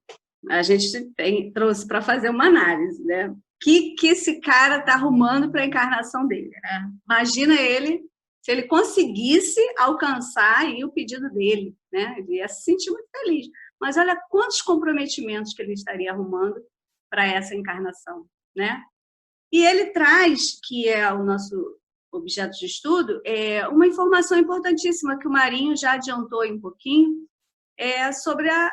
A gente trouxe para fazer uma análise, né? O que esse cara está arrumando para a encarnação dele, né? Imagina ele, se ele conseguisse alcançar aí o pedido dele, né? Ele ia se sentir muito feliz. Mas olha quantos comprometimentos que ele estaria arrumando para essa encarnação, né? E ele traz, que é o nosso objeto de estudo, uma informação importantíssima que o Marinho já adiantou aí um pouquinho, sobre a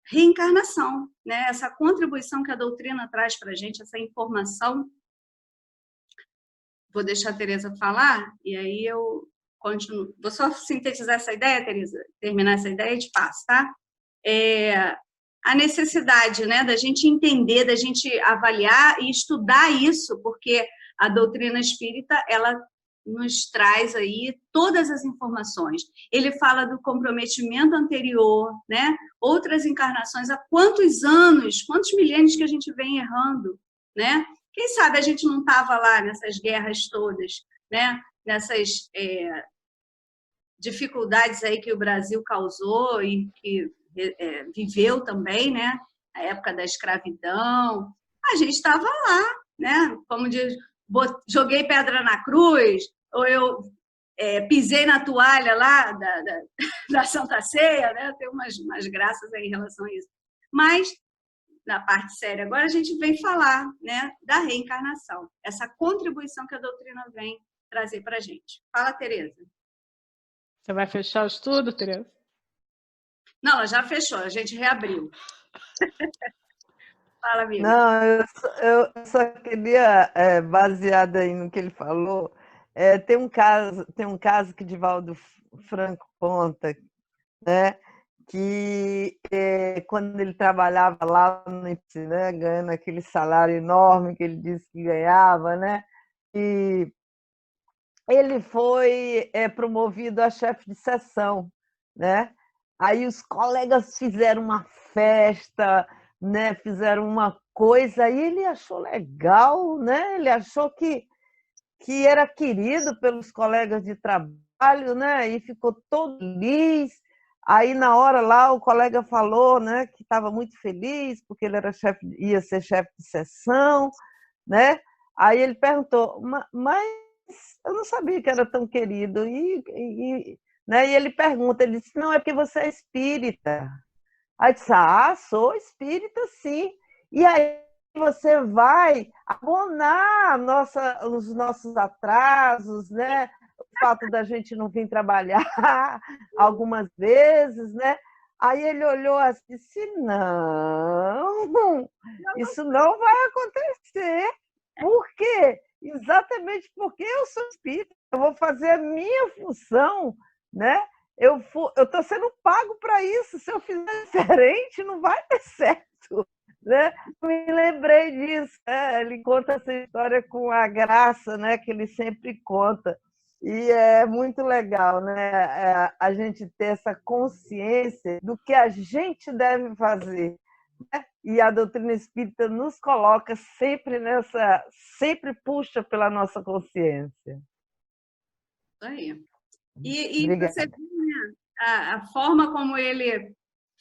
reencarnação, né? Essa contribuição que a doutrina traz para a gente, essa informação. Vou deixar a Tereza falar, e aí eu continuo. Vou só sintetizar essa ideia, Tereza, terminar essa ideia e te passo, tá? A necessidade, né, da gente entender, da gente avaliar e estudar isso, porque a doutrina espírita, ela nos traz aí todas as informações. Ele fala do comprometimento anterior, né? Outras encarnações, há quantos anos, quantos milênios que a gente vem errando, né? Quem sabe a gente não estava lá nessas guerras todas, né? Nessas dificuldades aí que o Brasil causou e que viveu também, né? A época da escravidão. A gente estava lá, né? Como diz, joguei pedra na cruz, ou eu pisei na toalha lá da Santa Ceia, né? Tem umas graças aí em relação a isso. Mas, na parte séria, agora a gente vem falar, né, da reencarnação, essa contribuição que a doutrina vem trazer para a gente. Fala, Tereza. Você vai fechar o estudo, Tereza? Não, ela já fechou, a gente reabriu. Fala, amiga. Não, eu só queria, baseado aí no que ele falou, tem um caso que Divaldo Franco conta, né, que quando ele trabalhava lá no IPSI, né, ganhando aquele salário enorme que ele disse que ganhava, né, e ele foi promovido a chefe de seção, né? Aí os colegas fizeram uma festa, né? Fizeram uma coisa, e ele achou legal, né? Ele achou que era querido pelos colegas de trabalho, né? E ficou todo feliz. Aí na hora lá o colega falou, né, que estava muito feliz porque ele era ia ser chefe de seção, né? Aí ele perguntou, mas eu não sabia que era tão querido. Né? E ele pergunta, ele disse, não, é porque você é espírita. Aí disse, sou espírita, sim. E aí você vai abonar os nossos atrasos, né? O fato da gente não vir trabalhar algumas vezes, né? Aí ele olhou assim e disse, não, isso não vai acontecer. Por quê? Exatamente porque eu sou espírita, eu vou fazer a minha função, né? Eu estou sendo pago para isso. Se eu fizer diferente, não vai ter certo, né? Me lembrei disso, né? Ele conta essa história com a graça, né? Que ele sempre conta. E é muito legal, né? A gente ter essa consciência do que a gente deve fazer. E a doutrina espírita nos coloca sempre sempre puxa pela nossa consciência. Isso aí. E você vê, né, a forma como ele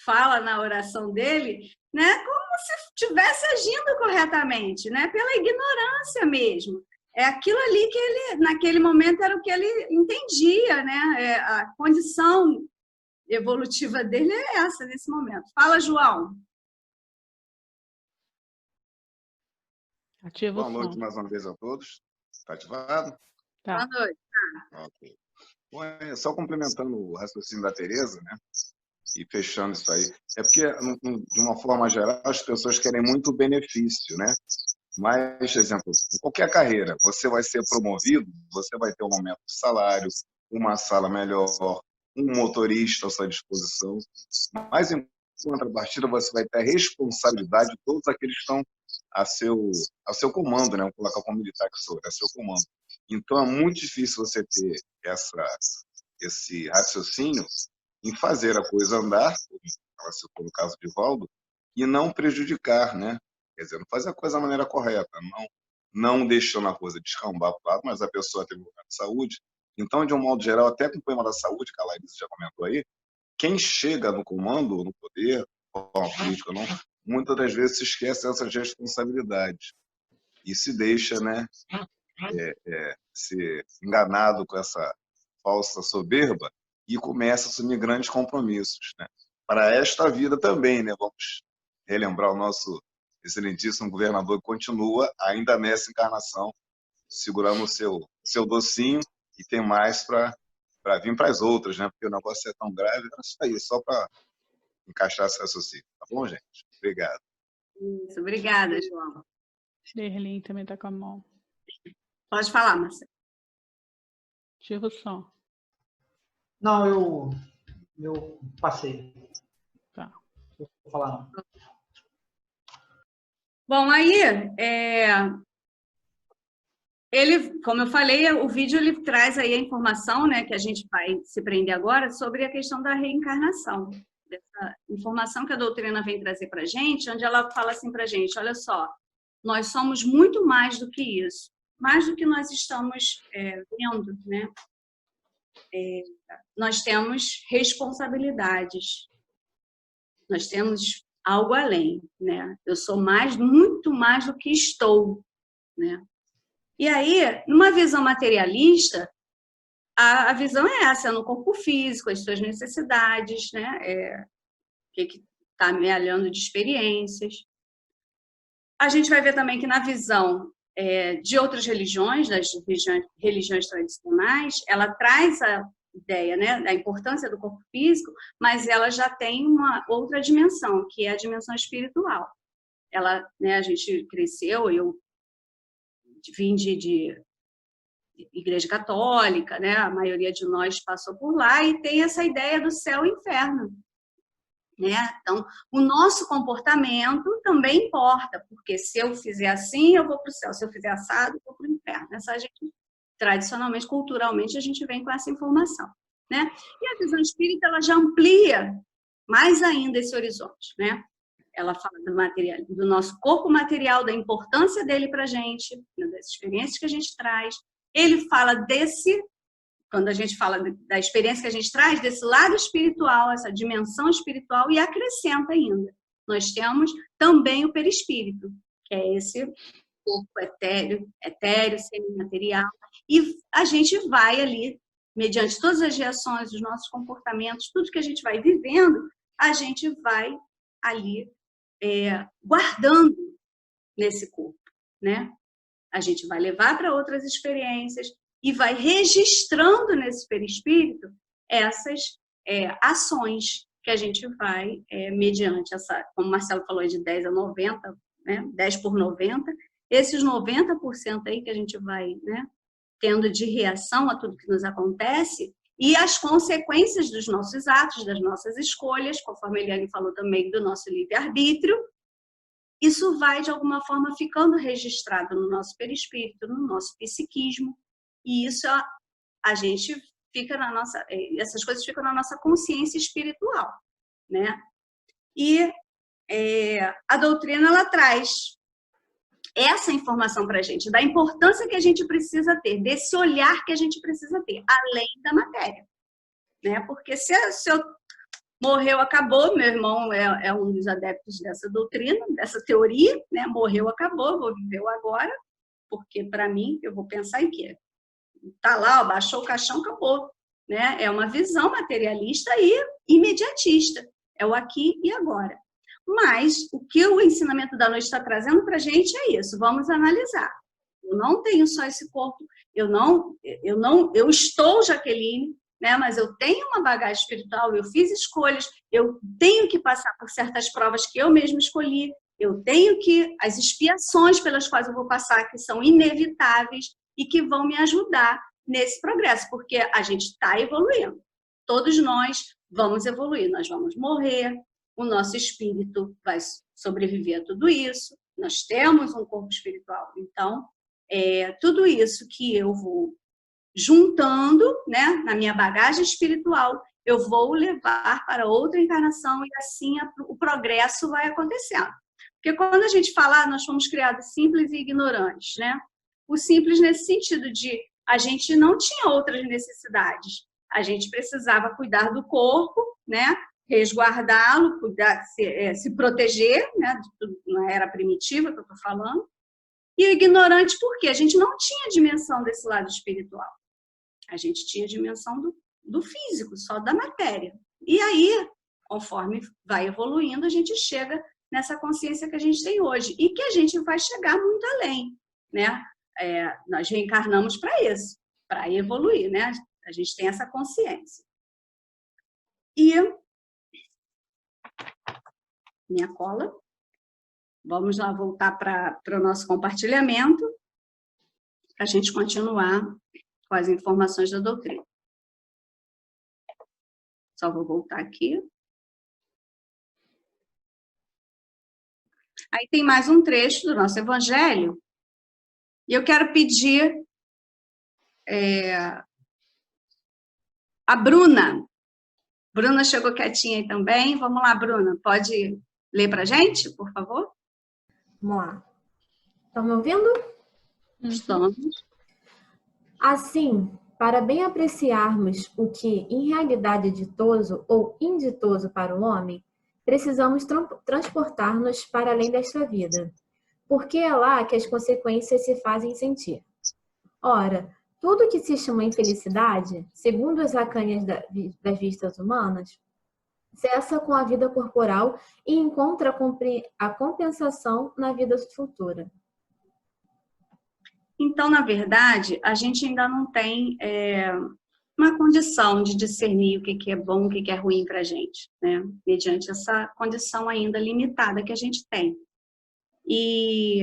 fala na oração dele, né, como se estivesse agindo corretamente, né, pela ignorância mesmo. É aquilo ali que ele, naquele momento, era o que ele entendia, né? A condição evolutiva dele é essa, nesse momento. Fala, João. Ativa Boa noite mais uma vez a todos. Está ativado? Boa Tá. noite. Ok. Bom, só complementando o raciocínio da Tereza, né? E fechando isso aí. É porque, de uma forma geral, as pessoas querem muito benefício, né? Mas, exemplo, em qualquer carreira, você vai ser promovido, você vai ter um aumento de salário, uma sala melhor, um motorista à sua disposição. Mas, em contrapartida, você vai ter a responsabilidade de todos aqueles que estão a seu comando, né? Vou colocar como militar que sou, a seu comando. Então, é muito difícil você ter esse raciocínio em fazer a coisa andar, como no caso de Valdo, e não prejudicar, né? Quer dizer, não fazer a coisa da maneira correta, não deixando a coisa descambar para o lado, mas a pessoa tem um problema de saúde. Então, de um modo geral, até com o problema da saúde, que a Larissa já comentou aí, quem chega no comando, no poder, forma política ou não, muitas das vezes se esquece dessas responsabilidades e se deixa, né, ser enganado com essa falsa soberba e começa a assumir grandes compromissos, né? Para esta vida também, né? Vamos relembrar o nosso excelentíssimo governador que continua ainda nessa encarnação, segurando o seu docinho e tem mais para vir para as outras, né? Porque o negócio é tão grave. É isso aí, só para encaixar esse raciocínio. Tá bom, gente? Obrigado. Isso, obrigada, João. Sherlin também está com a mão. Pode falar, Marcelo. Ativa o som. Não, eu passei. Tá. Não vou falar não. Bom, aí, ele, como eu falei, o vídeo ele traz aí a informação, né, que a gente vai se prender agora sobre a questão da reencarnação. Dessa informação que a doutrina vem trazer para a gente, onde ela fala assim para a gente, olha só, nós somos muito mais do que isso, mais do que nós estamos vendo, né? Nós temos responsabilidades, nós temos algo além, né? Eu sou muito mais do que estou, né? E aí, numa visão materialista, a visão é essa, no corpo físico, as suas necessidades, né? O que está amealhando de experiências. A gente vai ver também que na visão de outras religiões, das religiões tradicionais, ela traz a ideia, né, da importância do corpo físico, mas ela já tem uma outra dimensão, que é a dimensão espiritual. Ela, né, a gente cresceu, eu vim de igreja católica, né, a maioria de nós passou por lá, e tem essa ideia do céu e inferno. Né? Então, o nosso comportamento também importa, porque se eu fizer assim, eu vou para o céu, se eu fizer assado, eu vou para o inferno. Essa gente, tradicionalmente, culturalmente, a gente vem com essa informação. Né? E a visão espírita ela já amplia mais ainda esse horizonte. Né? Ela fala do material, do nosso corpo material, da importância dele para a gente, das experiências que a gente traz. Ele fala quando a gente fala da experiência que a gente traz, desse lado espiritual, essa dimensão espiritual, e acrescenta ainda. Nós temos também o perispírito, que é esse corpo etéreo, semimaterial, e a gente vai ali, mediante todas as reações, os nossos comportamentos, tudo que a gente vai vivendo, a gente vai ali guardando nesse corpo, né? A gente vai levar para outras experiências, e vai registrando nesse perispírito essas ações que a gente vai, mediante essa, como o Marcelo falou, de 10 a 90, né, 10 por 90, esses 90% aí que a gente vai, né, tendo de reação a tudo que nos acontece, e as consequências dos nossos atos, das nossas escolhas, conforme a Eliane falou também, do nosso livre-arbítrio, isso vai, de alguma forma, ficando registrado no nosso perispírito, no nosso psiquismo, e isso a gente fica na nossa, essas coisas ficam na nossa consciência espiritual, né? E a doutrina ela traz essa informação para a gente, da importância que a gente precisa ter, desse olhar que a gente precisa ter, além da matéria, né? Porque se eu morreu, acabou, meu irmão é um dos adeptos dessa doutrina, dessa teoria, né? Morreu, acabou, vou viver o agora, porque para mim, eu vou pensar em quê? Tá lá, baixou o caixão, acabou, né? É uma visão materialista e imediatista, é o aqui e agora. Mas o que o ensinamento da noite está trazendo para a gente é isso, vamos analisar. Eu não tenho só esse corpo, eu estou Jaqueline, né? Mas eu tenho uma bagagem espiritual, eu fiz escolhas, eu tenho que passar por certas provas que eu mesma escolhi, eu tenho que, as expiações pelas quais eu vou passar, que são inevitáveis, e que vão me ajudar nesse progresso, porque a gente está evoluindo. Todos nós vamos evoluir, nós vamos morrer, o nosso espírito vai sobreviver a tudo isso, nós temos um corpo espiritual. Então, tudo isso que eu vou juntando, né, na minha bagagem espiritual, eu vou levar para outra encarnação e assim o progresso vai acontecendo. Porque quando a gente fala, nós fomos criados simples e ignorantes, né? O simples nesse sentido de a gente não tinha outras necessidades. A gente precisava cuidar do corpo, né? Resguardá-lo, cuidar, se proteger, né? Na era primitiva que eu estou falando. E ignorante porque a gente não tinha dimensão desse lado espiritual. A gente tinha dimensão do físico, só da matéria. E aí, conforme vai evoluindo, a gente chega nessa consciência que a gente tem hoje. E que a gente vai chegar muito além, né? Nós reencarnamos para isso, para evoluir, né? A gente tem essa consciência. E minha cola. Vamos lá voltar para o nosso compartilhamento, para a gente continuar com as informações da doutrina. Só vou voltar aqui. Aí tem mais um trecho do nosso Evangelho, e eu quero pedir a Bruna. Bruna chegou quietinha aí também. Vamos lá, Bruna, pode ler para a gente, por favor? Vamos lá. Estão me ouvindo? Estamos. Assim, para bem apreciarmos o que em realidade é ditoso ou inditoso para o homem, precisamos transportar-nos para além desta vida, porque é lá que as consequências se fazem sentir. Ora, tudo que se chama infelicidade, segundo as lacanhas das vistas humanas, cessa com a vida corporal e encontra a compensação na vida futura. Então, na verdade, a gente ainda não tem uma condição de discernir o que é bom, o que é ruim para a gente, né? Mediante essa condição ainda limitada que a gente tem. E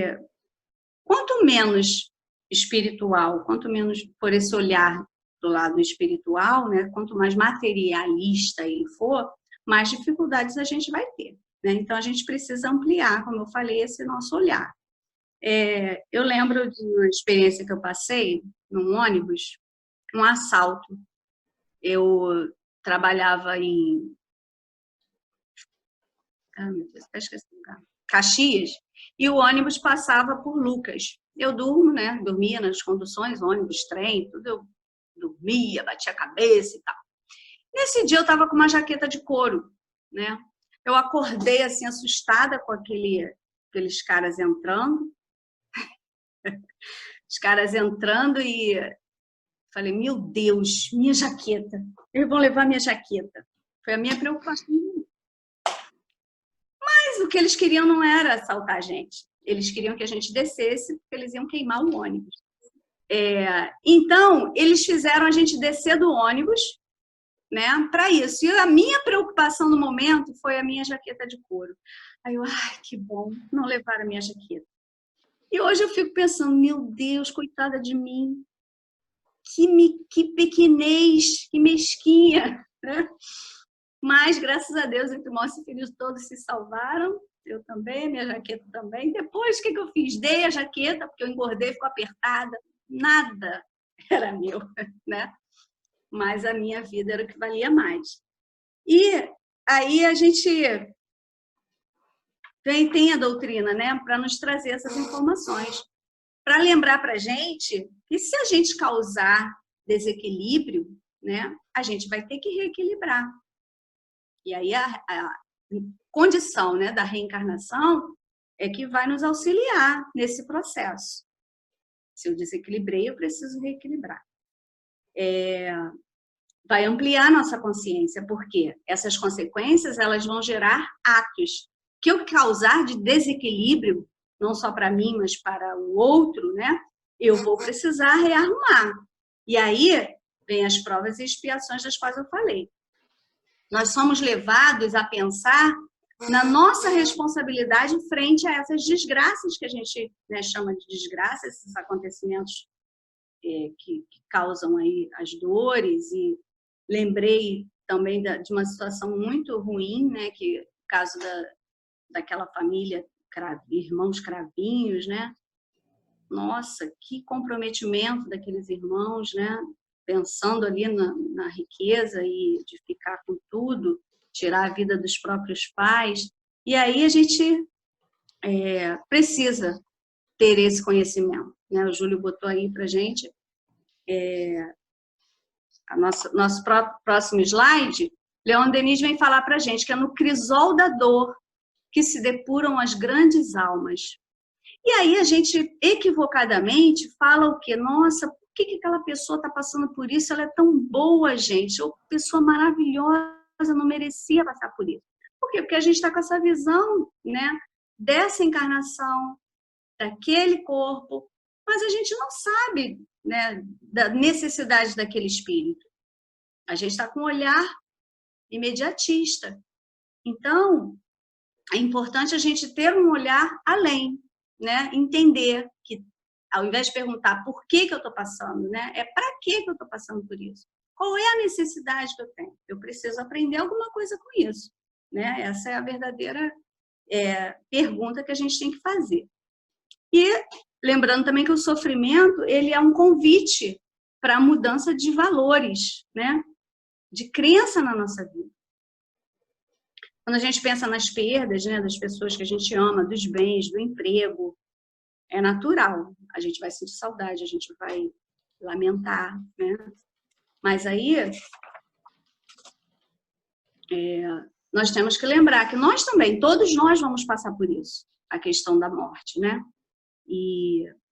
quanto menos espiritual, quanto menos por esse olhar do lado espiritual, né? Quanto mais materialista ele for, mais dificuldades a gente vai ter, né? Então, a gente precisa ampliar, como eu falei, esse nosso olhar. Eu lembro de uma experiência que eu passei num ônibus, um assalto. Eu trabalhava em Caxias, e o ônibus passava por Lucas. Eu durmo, né? Dormia nas conduções, ônibus, trem, tudo. Eu dormia, batia a cabeça e tal. Nesse dia eu estava com uma jaqueta de couro, né? Eu acordei assim assustada com aqueles caras entrando. Os caras entrando e falei, meu Deus, minha jaqueta. Eles vão levar minha jaqueta. Foi a minha preocupação. Mas o que eles queriam não era assaltar a gente. Eles queriam que a gente descesse, porque eles iam queimar o ônibus. Então, eles fizeram a gente descer do ônibus, né, para isso. E a minha preocupação no momento foi a minha jaqueta de couro. Aí eu, que bom, não levaram a minha jaqueta. E hoje eu fico pensando, meu Deus, coitada de mim, que pequenez, que mesquinha, né? Mas, graças a Deus, entre irmãos e filhos todos se salvaram, eu também, minha jaqueta também. Depois, o que eu fiz? Dei a jaqueta, porque eu engordei, ficou apertada, nada era meu, né? Mas a minha vida era o que valia mais. E aí a gente tem a doutrina, né, para nos trazer essas informações, para lembrar para a gente que se a gente causar desequilíbrio, né, a gente vai ter que reequilibrar. E aí a condição, né, da reencarnação é que vai nos auxiliar nesse processo. Se eu desequilibrei, eu preciso reequilibrar. Vai ampliar nossa consciência, porque essas consequências elas vão gerar atos que eu causar de desequilíbrio, não só para mim, mas para o outro, né? Eu vou precisar rearrumar. E aí vem as provas e expiações das quais eu falei. Nós somos levados a pensar na nossa responsabilidade frente a essas desgraças que a gente, né, chama de desgraças, esses acontecimentos que causam aí as dores, e lembrei também de uma situação muito ruim, né, que o caso daquela família, irmãos Cravinhos, né? Nossa, que comprometimento daqueles irmãos, né? Pensando ali na riqueza e de ficar com tudo, tirar a vida dos próprios pais. E aí a gente precisa ter esse conhecimento, né? O Júlio botou aí para a gente nosso próximo slide. Leon Denis vem falar para a gente que é no crisol da dor que se depuram as grandes almas. E aí a gente, equivocadamente, fala o quê? Nossa, por que aquela pessoa está passando por isso? Ela é tão boa, gente. Ou pessoa maravilhosa, não merecia passar por isso. Por quê? Porque a gente está com essa visão, né, dessa encarnação, daquele corpo, mas a gente não sabe, né, da necessidade daquele espírito. A gente está com um olhar imediatista. Então, é importante a gente ter um olhar além, né? Entender que, ao invés de perguntar por que eu estou passando, né? É para que eu estou passando por isso? Qual é a necessidade que eu tenho? Eu preciso aprender alguma coisa com isso, né? Essa é a verdadeira pergunta que a gente tem que fazer. E lembrando também que o sofrimento, ele é um convite para a mudança de valores, né? De crença na nossa vida. Quando a gente pensa nas perdas, né, das pessoas que a gente ama, dos bens, do emprego, é natural. A gente vai sentir saudade, a gente vai lamentar, né? Mas aí, nós temos que lembrar que nós também, todos nós vamos passar por isso, a questão da morte, né?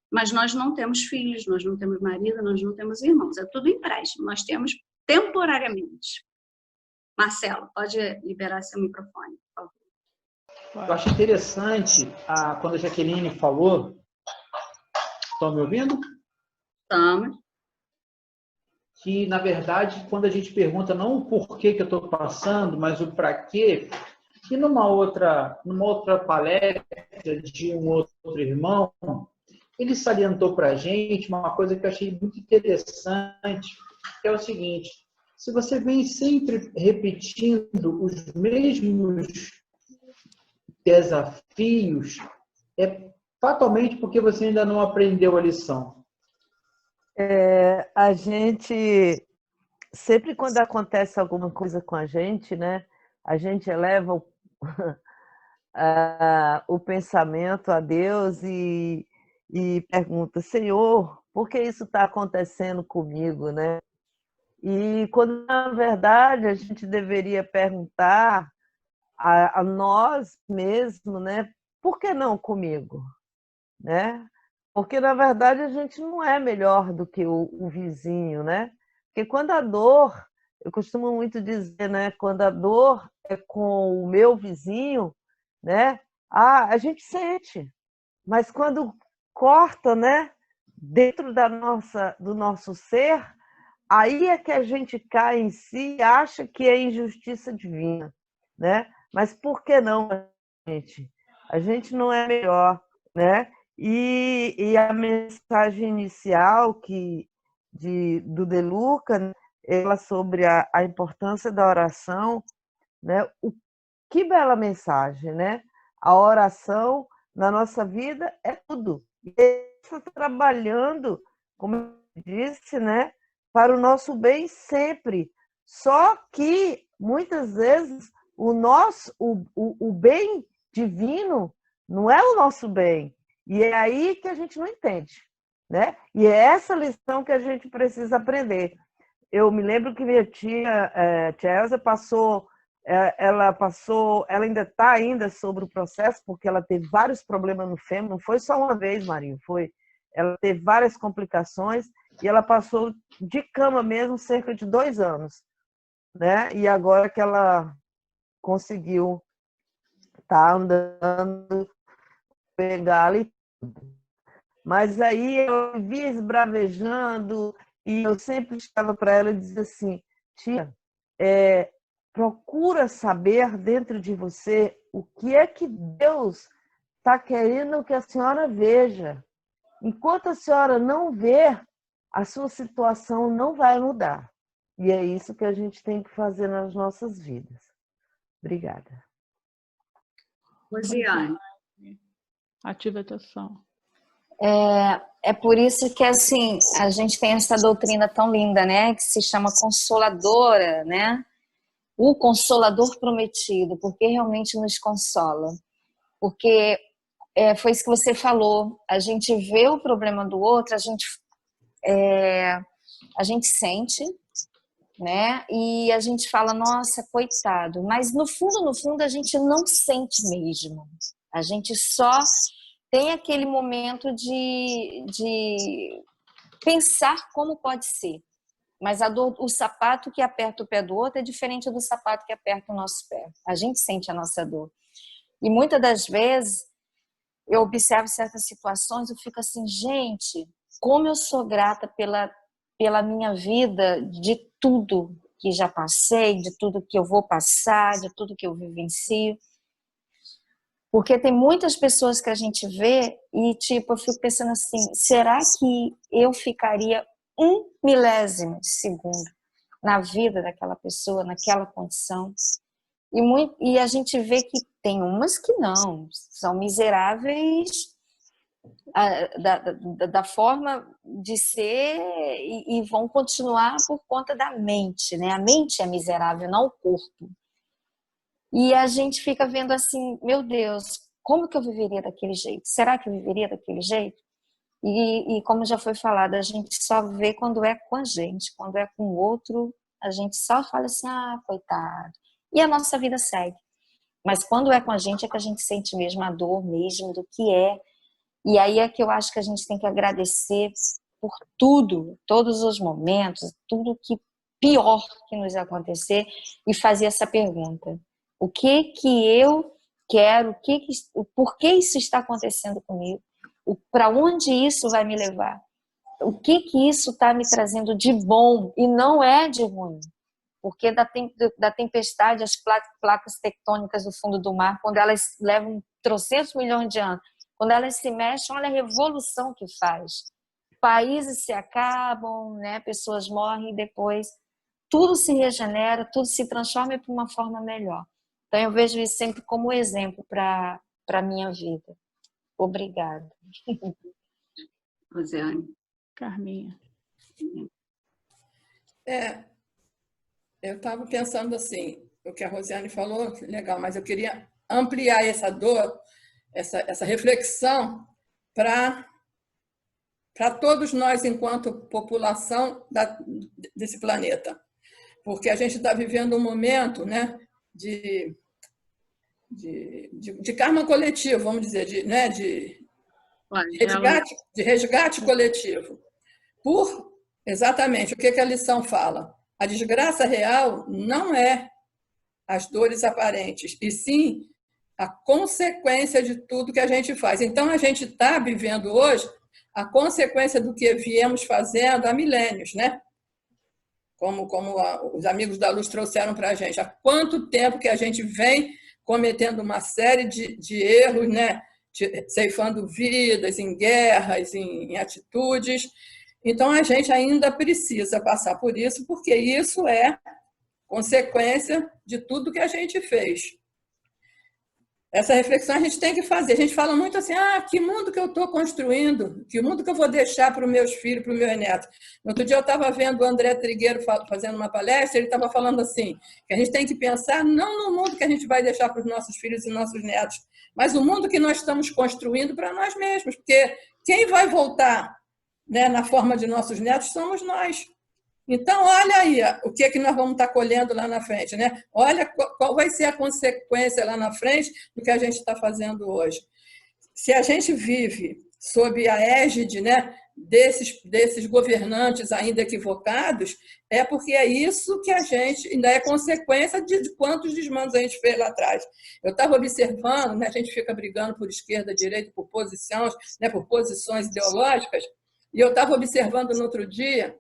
Mas nós não temos filhos, nós não temos marido, nós não temos irmãos, é tudo empréstimo, nós temos temporariamente. Marcelo, pode liberar seu microfone, por favor. Eu acho interessante quando a Jaqueline falou. Estão me ouvindo? Estamos. Que, na verdade, quando a gente pergunta não o porquê que eu estou passando, mas o para quê, que numa outra palestra de um outro irmão, ele salientou para a gente uma coisa que eu achei muito interessante, que é o seguinte: se você vem sempre repetindo os mesmos desafios, é fatalmente porque você ainda não aprendeu a lição. A gente, sempre quando acontece alguma coisa com a gente, né, a gente eleva o pensamento a Deus e pergunta: Senhor, por que isso está acontecendo comigo, né? E quando, na verdade, a gente deveria perguntar a nós mesmos, né? Por que não comigo? Né? Porque, na verdade, a gente não é melhor do que o vizinho, né? Porque quando a dor, eu costumo muito dizer, né? Quando a dor é com o meu vizinho, né? A gente sente. Mas quando corta, né? Dentro do nosso ser, aí é que a gente cai em si e acha que é injustiça divina, né? Mas por que não, gente? A gente não é melhor, né? E a mensagem inicial do De Luca, né, ela sobre a importância da oração, né? Que bela mensagem, né? A oração na nossa vida é tudo. E está trabalhando, como eu disse, né? Para o nosso bem sempre. Só que, muitas vezes, o bem divino não é o nosso bem. E é aí que a gente não entende, né? E é essa lição que a gente precisa aprender. Eu me lembro que minha tia Elza ela ainda está ainda sobre o processo, porque ela teve vários problemas no fêmur, não foi só uma vez, Marinho, ela teve várias complicações e ela passou de cama mesmo cerca de 2 anos, né? E agora que ela conseguiu estar andando, pegar e tudo. Mas aí eu via esbravejando e eu sempre estava para ela e dizia assim: tia, procura saber dentro de você o que é que Deus está querendo que a senhora veja. Enquanto a senhora não ver, a sua situação não vai mudar. E é isso que a gente tem que fazer nas nossas vidas. Obrigada. Rosiane. Ativa teu som. É por isso que, assim, a gente tem essa doutrina tão linda, né? Que se chama Consoladora, né? O Consolador Prometido, porque realmente nos consola. Porque foi isso que você falou. A gente vê o problema do outro, a gente sente, né? E a gente fala, nossa, coitado. Mas no fundo, a gente não sente mesmo. A gente só tem aquele momento de pensar como pode ser. Mas o sapato que aperta o pé do outro é diferente do sapato que aperta o nosso pé. A gente sente a nossa dor. E muitas das vezes eu observo certas situações e fico assim, gente, como eu sou grata pela minha vida, de tudo que já passei, de tudo que eu vou passar, de tudo que eu vivencio. Porque tem muitas pessoas que a gente vê e, tipo, eu fico pensando assim, será que eu ficaria 1 milésimo de segundo na vida daquela pessoa, naquela condição? E a gente vê que tem umas que não, são miseráveis da forma de ser e vão continuar por conta da mente, né? A mente é miserável, não o corpo. E a gente fica vendo assim, meu Deus, como que eu viveria daquele jeito? Será que eu viveria daquele jeito? E como já foi falado, a gente só vê quando é com a gente. Quando é com o outro, a gente só fala assim, coitado. E a nossa vida segue. Mas quando é com a gente, é que a gente sente mesmo a dor mesmo do que é. E aí é que eu acho que a gente tem que agradecer por tudo, todos os momentos, tudo que pior que nos acontecer e fazer essa pergunta. O que eu quero? Por que isso está acontecendo comigo? Para onde isso vai me levar? O que isso está me trazendo de bom e não é de ruim? Porque da tempestade, as placas tectônicas do fundo do mar, quando elas levam 300 milhões de anos, quando elas se mexem, olha a revolução que faz. Países se acabam, né? Pessoas morrem e depois tudo se regenera, tudo se transforma para uma forma melhor. Então, eu vejo isso sempre como exemplo para a minha vida. Obrigada. Rosiane. Carminha. Eu estava pensando assim, o que a Rosiane falou, legal, mas eu queria ampliar essa dor, essa reflexão para todos nós enquanto população desse planeta. Porque a gente está vivendo um momento, né, de karma coletivo, vamos dizer, de resgate coletivo. Exatamente, o que a lição fala? A desgraça real não é as dores aparentes, e sim a consequência de tudo que a gente faz. Então, a gente está vivendo hoje a consequência do que viemos fazendo há milênios, né? Como os amigos da luz trouxeram para a gente. Há quanto tempo que a gente vem cometendo uma série de erros, né? Ceifando vidas em guerras, em atitudes. Então, a gente ainda precisa passar por isso, porque isso é consequência de tudo que a gente fez. Essa reflexão a gente tem que fazer. A gente fala muito assim, que mundo que eu estou construindo, que mundo que eu vou deixar para os meus filhos, para os meus netos. No outro dia eu estava vendo o André Trigueiro fazendo uma palestra, ele estava falando assim, que a gente tem que pensar não no mundo que a gente vai deixar para os nossos filhos e nossos netos, mas o mundo que nós estamos construindo para nós mesmos, porque quem vai voltar, né, na forma de nossos netos somos nós. Então, olha aí o que nós vamos estar colhendo lá na frente, né? Olha qual vai ser a consequência lá na frente do que a gente está fazendo hoje. Se a gente vive sob a égide, né, desses governantes ainda equivocados, é porque é isso que a gente, ainda é consequência de quantos desmandos a gente fez lá atrás. Eu estava observando, né, a gente fica brigando por esquerda, direita, por posições, né, por posições ideológicas, e eu estava observando no outro dia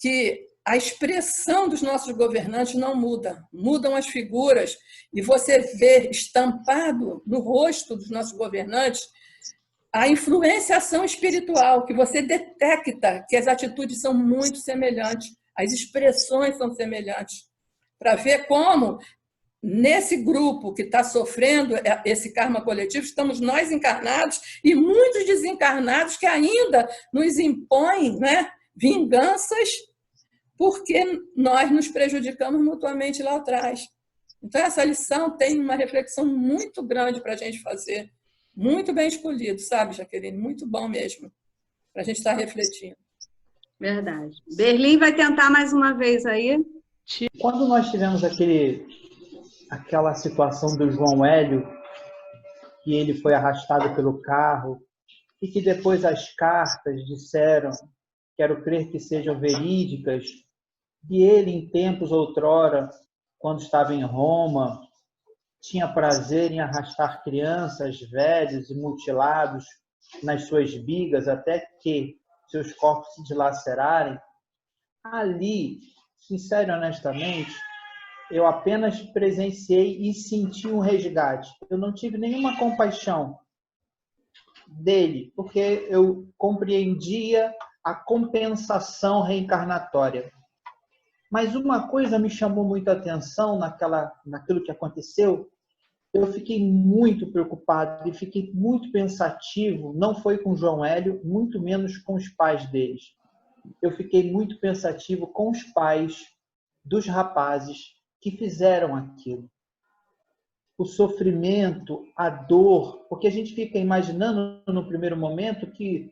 que a expressão dos nossos governantes não muda, mudam as figuras, e você vê estampado no rosto dos nossos governantes a influenciação espiritual, que você detecta que as atitudes são muito semelhantes, as expressões são semelhantes, para ver como, nesse grupo que está sofrendo esse karma coletivo, estamos nós encarnados e muitos desencarnados que ainda nos impõem, né, vinganças porque nós nos prejudicamos mutuamente lá atrás. Então, essa lição tem uma reflexão muito grande para a gente fazer. Muito bem escolhido, sabe, Jaqueline? Muito bom mesmo, para a gente estar refletindo. Verdade. Berlim vai tentar mais uma vez aí. Quando nós tivemos aquela situação do João Hélio, que ele foi arrastado pelo carro, e que depois as cartas disseram, quero crer que sejam verídicas, que ele, em tempos outrora, quando estava em Roma, tinha prazer em arrastar crianças, velhos e mutilados nas suas bigas até que seus corpos se dilacerarem. Ali, sincero e honestamente, eu apenas presenciei e senti um resgate. Eu não tive nenhuma compaixão dele, porque eu compreendia a compensação reencarnatória. Mas uma coisa me chamou muita atenção naquilo que aconteceu. Eu fiquei muito preocupado e fiquei muito pensativo. Não foi com João Hélio, muito menos com os pais deles. Eu fiquei muito pensativo com os pais dos rapazes que fizeram aquilo. O sofrimento, a dor, porque a gente fica imaginando no primeiro momento que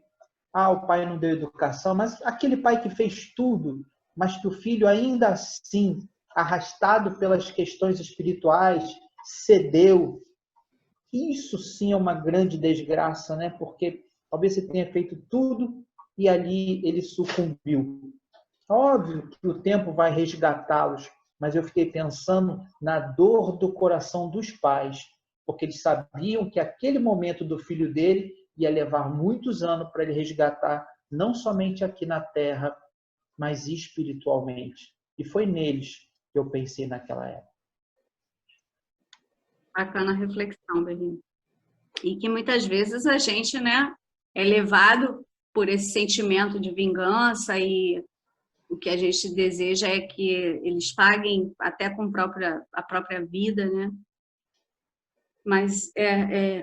o pai não deu educação, mas aquele pai que fez tudo, mas que o filho ainda assim, arrastado pelas questões espirituais, cedeu. Isso sim é uma grande desgraça, né? Porque talvez você tenha feito tudo e ali ele sucumbiu. Óbvio que o tempo vai resgatá-los, mas eu fiquei pensando na dor do coração dos pais, porque eles sabiam que aquele momento do filho dele ia levar muitos anos para ele resgatar, não somente aqui na Terra, mas espiritualmente. E foi neles que eu pensei naquela época. Bacana a reflexão, Berlim. E que muitas vezes a gente, né, é levado por esse sentimento de vingança e o que a gente deseja é que eles paguem até com a própria vida, né? Mas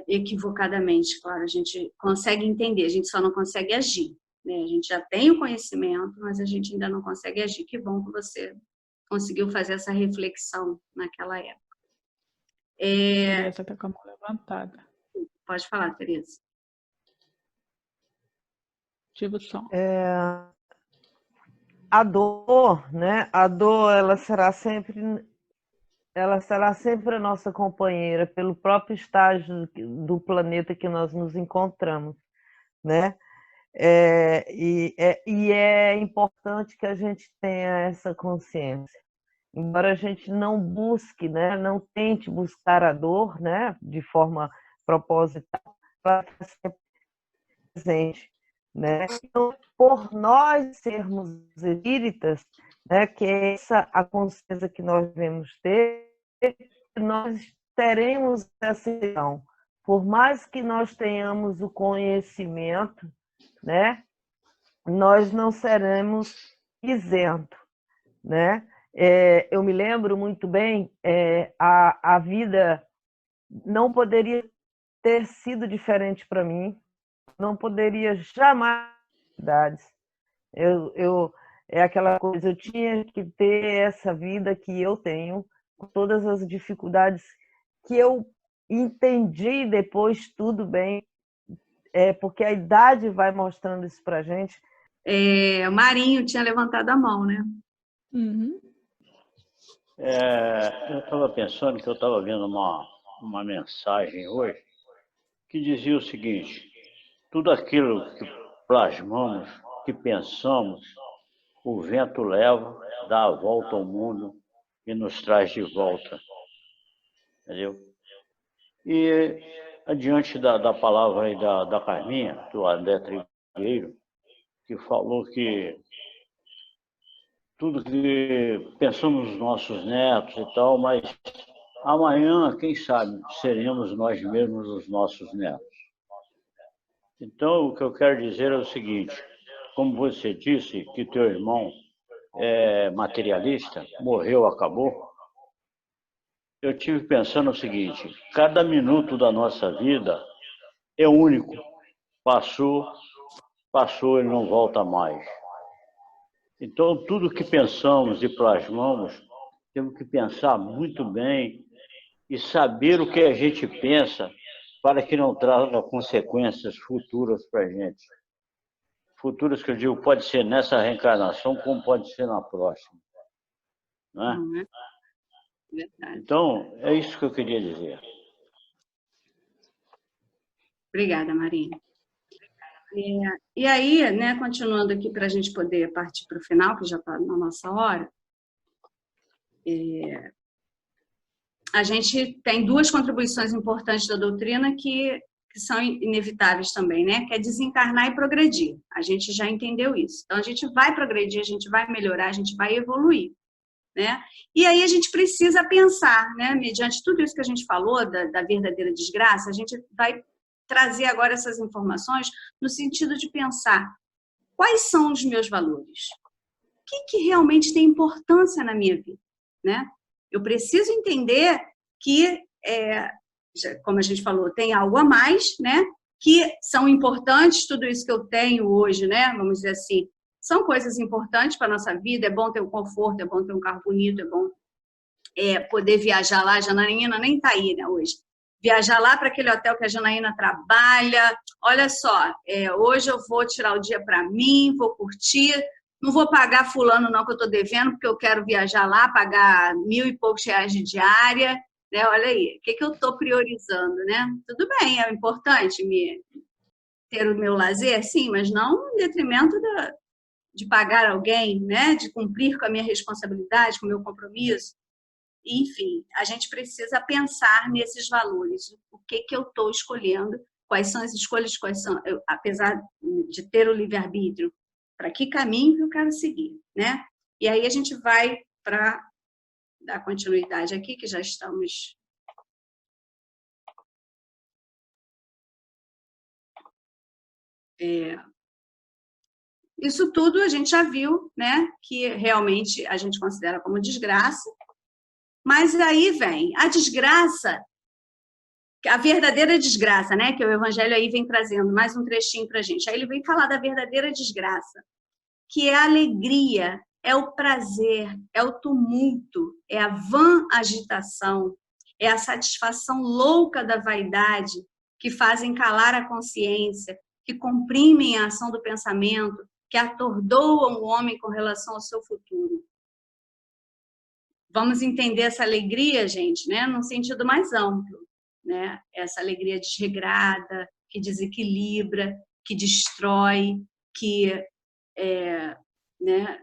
equivocadamente, claro, a gente consegue entender, a gente só não consegue agir. Né? A gente já tem o conhecimento, mas a gente ainda não consegue agir. Que bom que você conseguiu fazer essa reflexão naquela época. Tereza está com a mão levantada. Pode falar, Tereza. Ativa o som. A dor, né? A dor, ela será sempre a nossa companheira pelo próprio estágio do planeta que nós nos encontramos, né? E é importante que a gente tenha essa consciência. Embora a gente não busque, né, não tente buscar a dor, né, de forma proposital, ela está sempre presente, né? Então, por nós sermos espíritas, né, que é essa a consciência que nós devemos ter, nós teremos essa visão. Por mais que nós tenhamos o conhecimento, né, nós não seremos isentos, né? Eu me lembro muito bem, a vida não poderia ter sido diferente para mim, não poderia jamais é aquela coisa, eu tinha que ter essa vida que eu tenho, com todas as dificuldades que eu entendi depois, tudo bem, porque a idade vai mostrando isso para a gente. O Marinho tinha levantado a mão, né? Uhum. Eu estava pensando que eu estava vendo uma mensagem hoje que dizia o seguinte: tudo aquilo que plasmamos, que pensamos, o vento leva, dá a volta ao mundo e nos traz de volta. Entendeu? E adiante da palavra aí da Carminha, do André Trigueiro, que falou que tudo que pensamos nos nossos netos e tal, mas amanhã, quem sabe, seremos nós mesmos os nossos netos. Então, o que eu quero dizer é o seguinte, como você disse que teu irmão é materialista, morreu, acabou, eu tive pensando o seguinte, cada minuto da nossa vida é único, passou, ele não volta mais. Então, tudo que pensamos e plasmamos, temos que pensar muito bem e saber o que a gente pensa para que não traga consequências futuras para a gente. Futuras que eu digo, pode ser nessa reencarnação, como pode ser na próxima. Não é? Verdade. Então, é isso que eu queria dizer. Obrigada, Marina. E aí, né, continuando aqui para a gente poder partir para o final, que já está na nossa hora, a gente tem duas contribuições importantes da doutrina que são inevitáveis também, né? Que é desencarnar e progredir. A gente já entendeu isso. Então, a gente vai progredir, a gente vai melhorar, a gente vai evoluir, né? E aí a gente precisa pensar, né? Mediante tudo isso que a gente falou da verdadeira desgraça, a gente vai trazer agora essas informações no sentido de pensar quais são os meus valores? O que realmente tem importância na minha vida, né? Eu preciso entender que, como a gente falou, tem algo a mais, né? Que são importantes, tudo isso que eu tenho hoje, né? Vamos dizer assim, são coisas importantes para a nossa vida, é bom ter um conforto, é bom ter um carro bonito, é bom poder viajar lá, a Janaína nem está aí, né, hoje. Viajar lá para aquele hotel que a Janaína trabalha, olha só, hoje eu vou tirar o dia para mim, vou curtir, não vou pagar fulano não que eu estou devendo, porque eu quero viajar lá, pagar R$1.000 e poucos de diária, né? Olha aí, o que eu estou priorizando, né? Tudo bem, é importante ter o meu lazer, sim, mas não em detrimento de pagar alguém, né? De cumprir com a minha responsabilidade, com o meu compromisso. Enfim, a gente precisa pensar nesses valores, o que eu estou escolhendo, quais são as escolhas, apesar de ter o livre-arbítrio, para que caminho que eu quero seguir, né? E aí a gente vai para dar continuidade aqui, que já estamos... Isso tudo a gente já viu, né? Que realmente a gente considera como desgraça, mas aí vem a desgraça, a verdadeira desgraça, né? Que o Evangelho aí vem trazendo mais um trechinho para a gente. Aí ele vem falar da verdadeira desgraça, que é a alegria, é o prazer, é o tumulto, é a vã agitação, é a satisfação louca da vaidade, que fazem calar a consciência, que comprimem a ação do pensamento, que atordoam o homem com relação ao seu futuro. Vamos entender essa alegria, gente, né, num sentido mais amplo, né? Essa alegria desregrada, que desequilibra, que destrói, que né,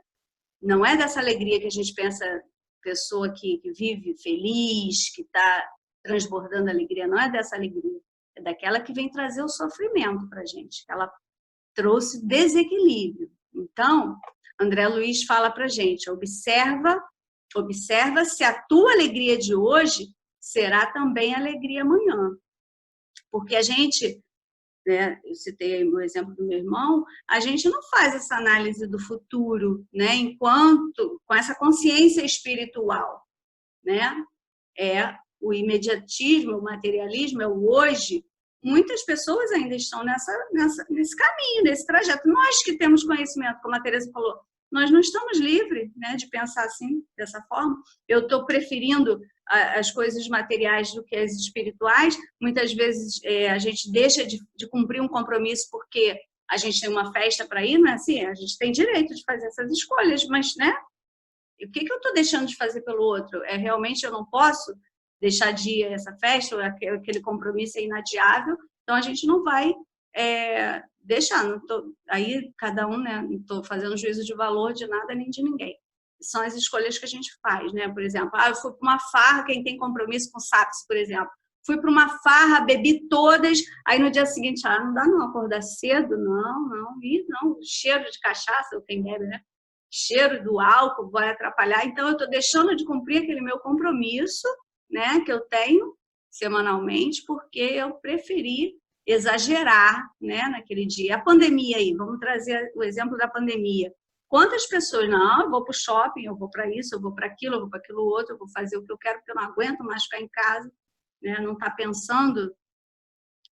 não é dessa alegria que a gente pensa, pessoa que vive feliz, que está transbordando alegria, não é dessa alegria, é daquela que vem trazer o sofrimento para a gente, ela trouxe desequilíbrio. Então, André Luiz fala para a gente, observa se a tua alegria de hoje será também alegria amanhã. Porque a gente, né, eu citei o exemplo do meu irmão, a gente não faz essa análise do futuro, né, enquanto com essa consciência espiritual, né? É o imediatismo, o materialismo, é o hoje. Muitas pessoas ainda estão nesse caminho, nesse trajeto. Nós que temos conhecimento, como a Teresa falou, nós não estamos livres, né, de pensar assim, dessa forma. Eu estou preferindo as coisas materiais do que as espirituais. Muitas vezes a gente deixa de cumprir um compromisso porque a gente tem uma festa para ir, né? Assim, a gente tem direito de fazer essas escolhas, mas, né? O que eu estou deixando de fazer pelo outro? Realmente eu não posso deixar de ir a essa festa, ou aquele compromisso é inadiável, então a gente não vai deixar. Aí cada um, né? Não estou fazendo juízo de valor de nada nem de ninguém. São as escolhas que a gente faz, né? Por exemplo, eu fui para uma farra, quem tem compromisso com SAPS, por exemplo, fui para uma farra, bebi todas, aí no dia seguinte, não dá não, acordar cedo, não, cheiro de cachaça, quem bebe, né? Cheiro do álcool vai atrapalhar, então eu estou deixando de cumprir aquele meu compromisso, né, que eu tenho semanalmente, porque eu preferi exagerar, né, naquele dia. A pandemia aí, vamos trazer o exemplo da pandemia. Quantas pessoas, não, eu vou para o shopping, eu vou para isso, eu vou para aquilo, eu vou para aquilo outro, eu vou fazer o que eu quero, porque eu não aguento mais ficar em casa, né? Não está pensando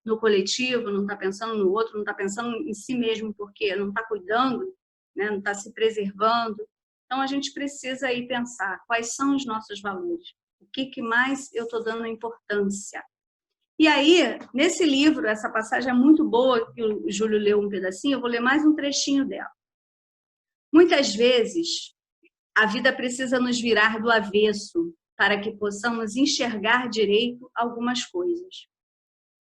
no coletivo, não está pensando no outro, não está pensando em si mesmo, porque não está cuidando, né? Não está se preservando. Então, a gente precisa aí pensar quais são os nossos valores, o que mais eu estou dando importância. E aí, nesse livro, essa passagem é muito boa, que o Júlio leu um pedacinho, eu vou ler mais um trechinho dela. Muitas vezes, a vida precisa nos virar do avesso para que possamos enxergar direito algumas coisas.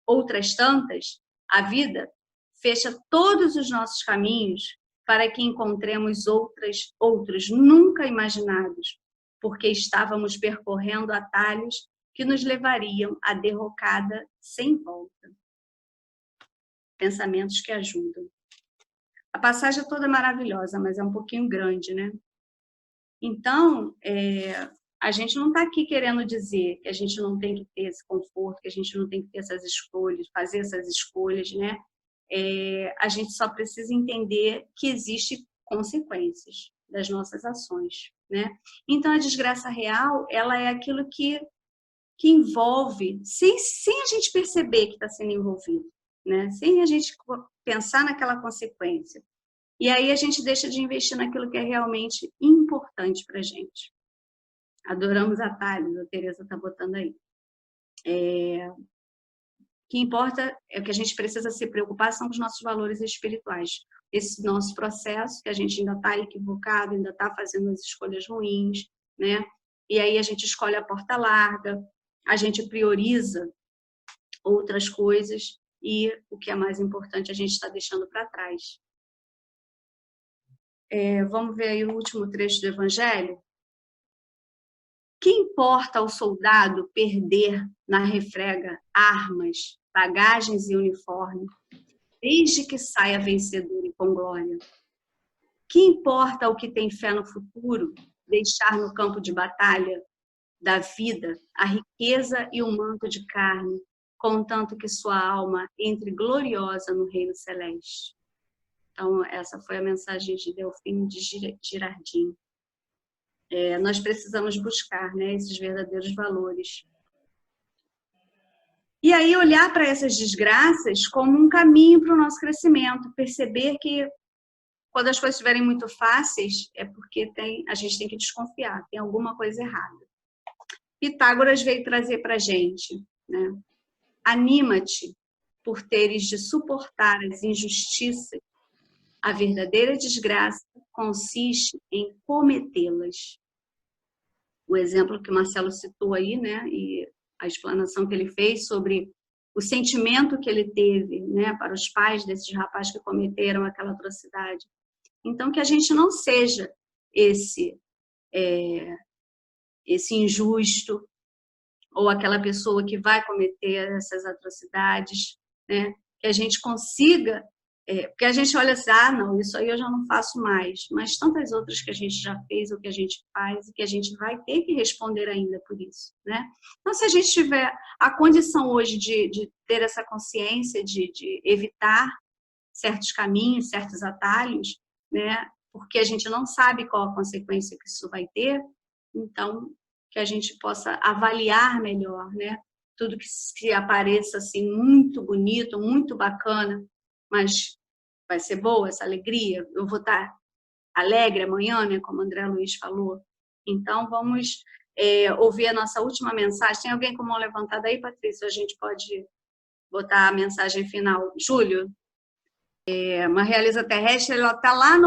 Outras tantas, a vida fecha todos os nossos caminhos para que encontremos outros nunca imaginados, porque estávamos percorrendo atalhos que nos levariam à derrocada sem volta. Pensamentos que ajudam. A passagem toda é maravilhosa, mas é um pouquinho grande, né? Então, a gente não está aqui querendo dizer que a gente não tem que ter esse conforto, que a gente não tem que ter essas escolhas, fazer essas escolhas, né? A gente só precisa entender que existem consequências das nossas ações, né? Então, a desgraça real, ela é aquilo que envolve, sem a gente perceber que está sendo envolvido, né? Sem a gente pensar naquela consequência. E aí a gente deixa de investir naquilo que é realmente importante para a gente. Adoramos atalhos, a Tereza está botando aí. O que importa é que a gente precisa se preocupar são os nossos valores espirituais. Esse nosso processo, que a gente ainda está equivocado, ainda está fazendo as escolhas ruins, né? E aí a gente escolhe a porta larga, a gente prioriza outras coisas e o que é mais importante a gente está deixando para trás. Vamos ver aí o último trecho do Evangelho. Que importa ao soldado perder na refrega armas, bagagens e uniforme, desde que saia vencedor e com glória? Que importa ao que tem fé no futuro deixar no campo de batalha da vida a riqueza e o manto de carne, contanto que sua alma entre gloriosa no reino celeste? Então, essa foi a mensagem de Delfim de Girardin. Nós precisamos buscar, né, esses verdadeiros valores. E aí, olhar para essas desgraças como um caminho para o nosso crescimento. Perceber que, quando as coisas estiverem muito fáceis, é porque a gente tem que desconfiar, tem alguma coisa errada. Pitágoras veio trazer para a gente, né? Anima-te por teres de suportar as injustiças. A verdadeira desgraça consiste em cometê-las. O exemplo que o Marcelo citou aí, né, e a explanação que ele fez sobre o sentimento que ele teve, né, para os pais desses rapazes que cometeram aquela atrocidade. Então, que a gente não seja esse injusto ou aquela pessoa que vai cometer essas atrocidades, né, que a gente consiga. Porque a gente olha assim, não, isso aí eu já não faço mais, mas tantas outras que a gente já fez, ou que a gente faz, e que a gente vai ter que responder ainda por isso, né? Então, se a gente tiver a condição hoje de ter essa consciência, de evitar certos caminhos, certos atalhos, né? Porque a gente não sabe qual a consequência que isso vai ter, então, que a gente possa avaliar melhor, né? Tudo que apareça assim, muito bonito, muito bacana, mas vai ser boa essa alegria? Eu vou estar alegre amanhã, né, como o André Luiz falou? Então, vamos ouvir a nossa última mensagem. Tem alguém com a mão levantada aí, Patrícia? A gente pode botar a mensagem final. Júlio, uma realiza terrestre, ela está lá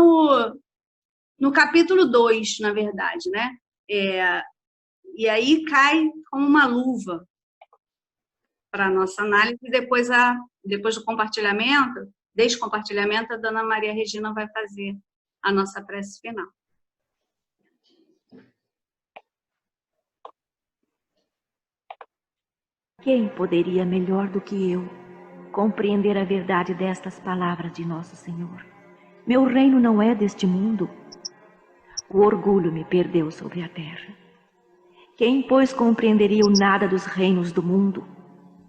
no capítulo 2, na verdade, né? E aí cai como uma luva para a nossa análise, e depois do descompartilhamento, a dona Maria Regina vai fazer a nossa prece final. Quem poderia melhor do que eu compreender a verdade destas palavras de Nosso Senhor? Meu reino não é deste mundo. O orgulho me perdeu sobre a terra. Quem, pois, compreenderia o nada dos reinos do mundo,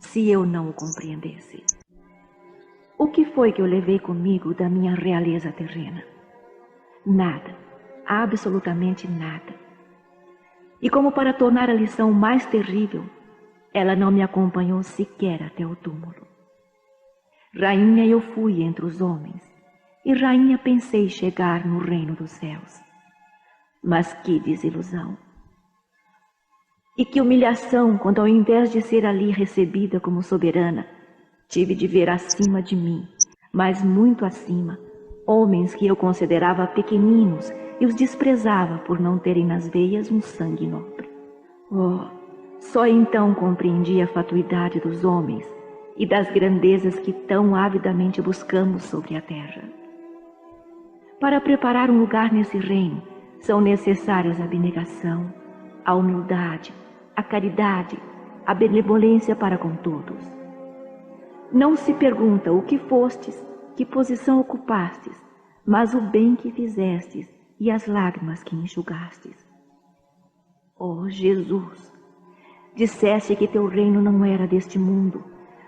se eu não o compreendesse? O que foi que eu levei comigo da minha realeza terrena? Nada, absolutamente nada. E como para tornar a lição mais terrível, ela não me acompanhou sequer até o túmulo. Rainha eu fui entre os homens, e rainha pensei chegar no reino dos céus. Mas que desilusão! E que humilhação quando, ao invés de ser ali recebida como soberana, tive de ver acima de mim, mas muito acima, homens que eu considerava pequeninos e os desprezava por não terem nas veias um sangue nobre. Oh, só então compreendi a fatuidade dos homens e das grandezas que tão avidamente buscamos sobre a terra. Para preparar um lugar nesse reino, são necessárias a abnegação, a humildade, a caridade, a benevolência para com todos. Não se pergunta o que fostes, que posição ocupastes, mas o bem que fizestes e as lágrimas que enxugastes. Oh, Jesus, disseste que teu reino não era deste mundo,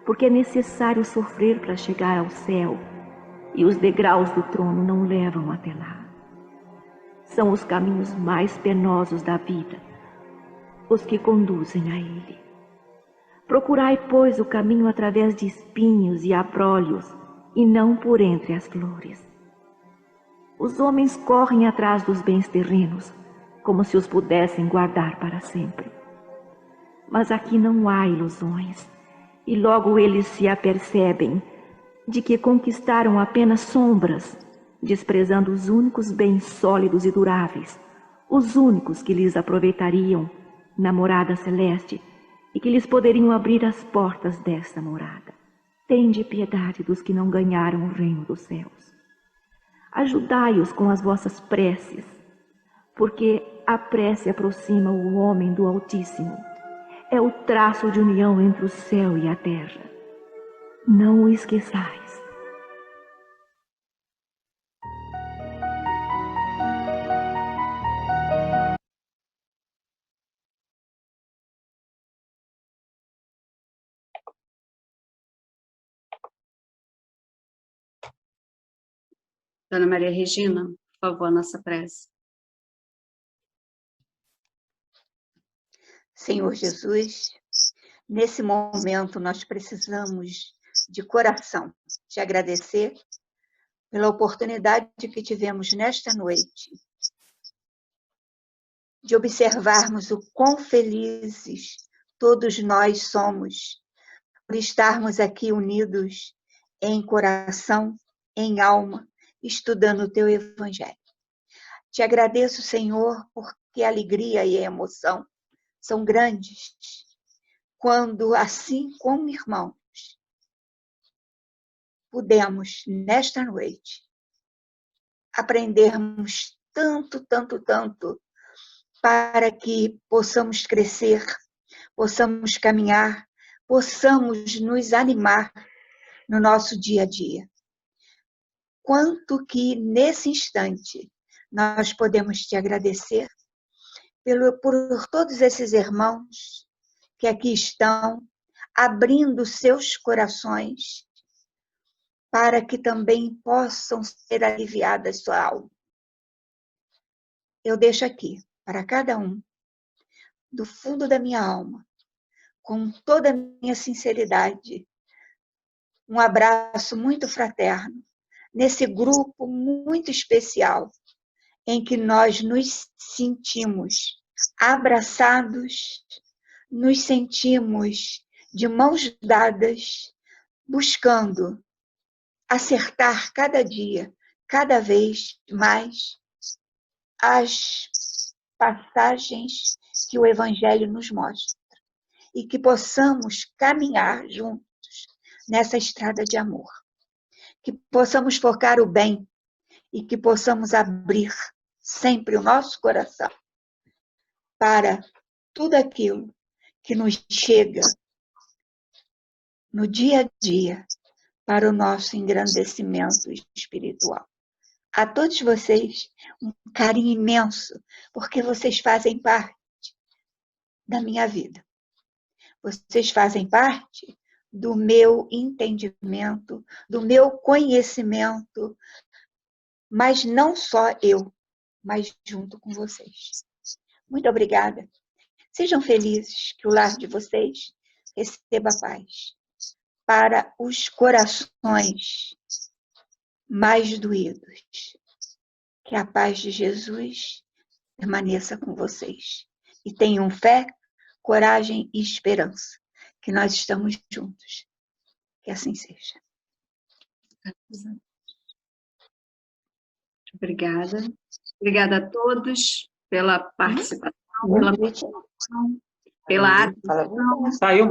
porque é necessário sofrer para chegar ao céu, e os degraus do trono não levam até lá. São os caminhos mais penosos da vida, os que conduzem a ele. Procurai, pois, o caminho através de espinhos e abrolhos, e não por entre as flores. Os homens correm atrás dos bens terrenos, como se os pudessem guardar para sempre. Mas aqui não há ilusões, e logo eles se apercebem de que conquistaram apenas sombras, desprezando os únicos bens sólidos e duráveis, os únicos que lhes aproveitariam na morada celeste e que lhes poderiam abrir as portas desta morada. Tende piedade dos que não ganharam o reino dos céus. Ajudai-os com as vossas preces, porque a prece aproxima o homem do Altíssimo. É o traço de união entre o céu e a terra. Não o esqueçais. Dona Maria Regina, por favor, nossa prece. Senhor Jesus, nesse momento nós precisamos de coração te agradecer pela oportunidade que tivemos nesta noite de observarmos o quão felizes todos nós somos por estarmos aqui unidos em coração, em alma, estudando o teu Evangelho. Te agradeço, Senhor, porque a alegria e a emoção são grandes quando, assim como irmãos, pudemos, nesta noite, aprendermos tanto, tanto, tanto, para que possamos crescer, possamos caminhar, possamos nos animar no nosso dia a dia. Quanto que, nesse instante, nós podemos te agradecer por todos esses irmãos que aqui estão, abrindo seus corações para que também possam ser aliviadas sua alma. Eu deixo aqui, para cada um, do fundo da minha alma, com toda a minha sinceridade, um abraço muito fraterno, nesse grupo muito especial, em que nós nos sentimos abraçados, nos sentimos de mãos dadas, buscando acertar cada dia, cada vez mais, as passagens que o Evangelho nos mostra, e que possamos caminhar juntos nessa estrada de amor, que possamos focar o bem e que possamos abrir sempre o nosso coração para tudo aquilo que nos chega no dia a dia para o nosso engrandecimento espiritual. A todos vocês, um carinho imenso, porque vocês fazem parte da minha vida. Vocês fazem parte do meu entendimento, do meu conhecimento, mas não só eu, mas junto com vocês. Muito obrigada. Sejam felizes, que o lar de vocês receba paz. Para os corações mais doídos, que a paz de Jesus permaneça com vocês. E tenham fé, coragem e esperança, que nós estamos juntos. Que assim seja. Obrigada. Obrigada a todos pela participação, pela atenção. Saiu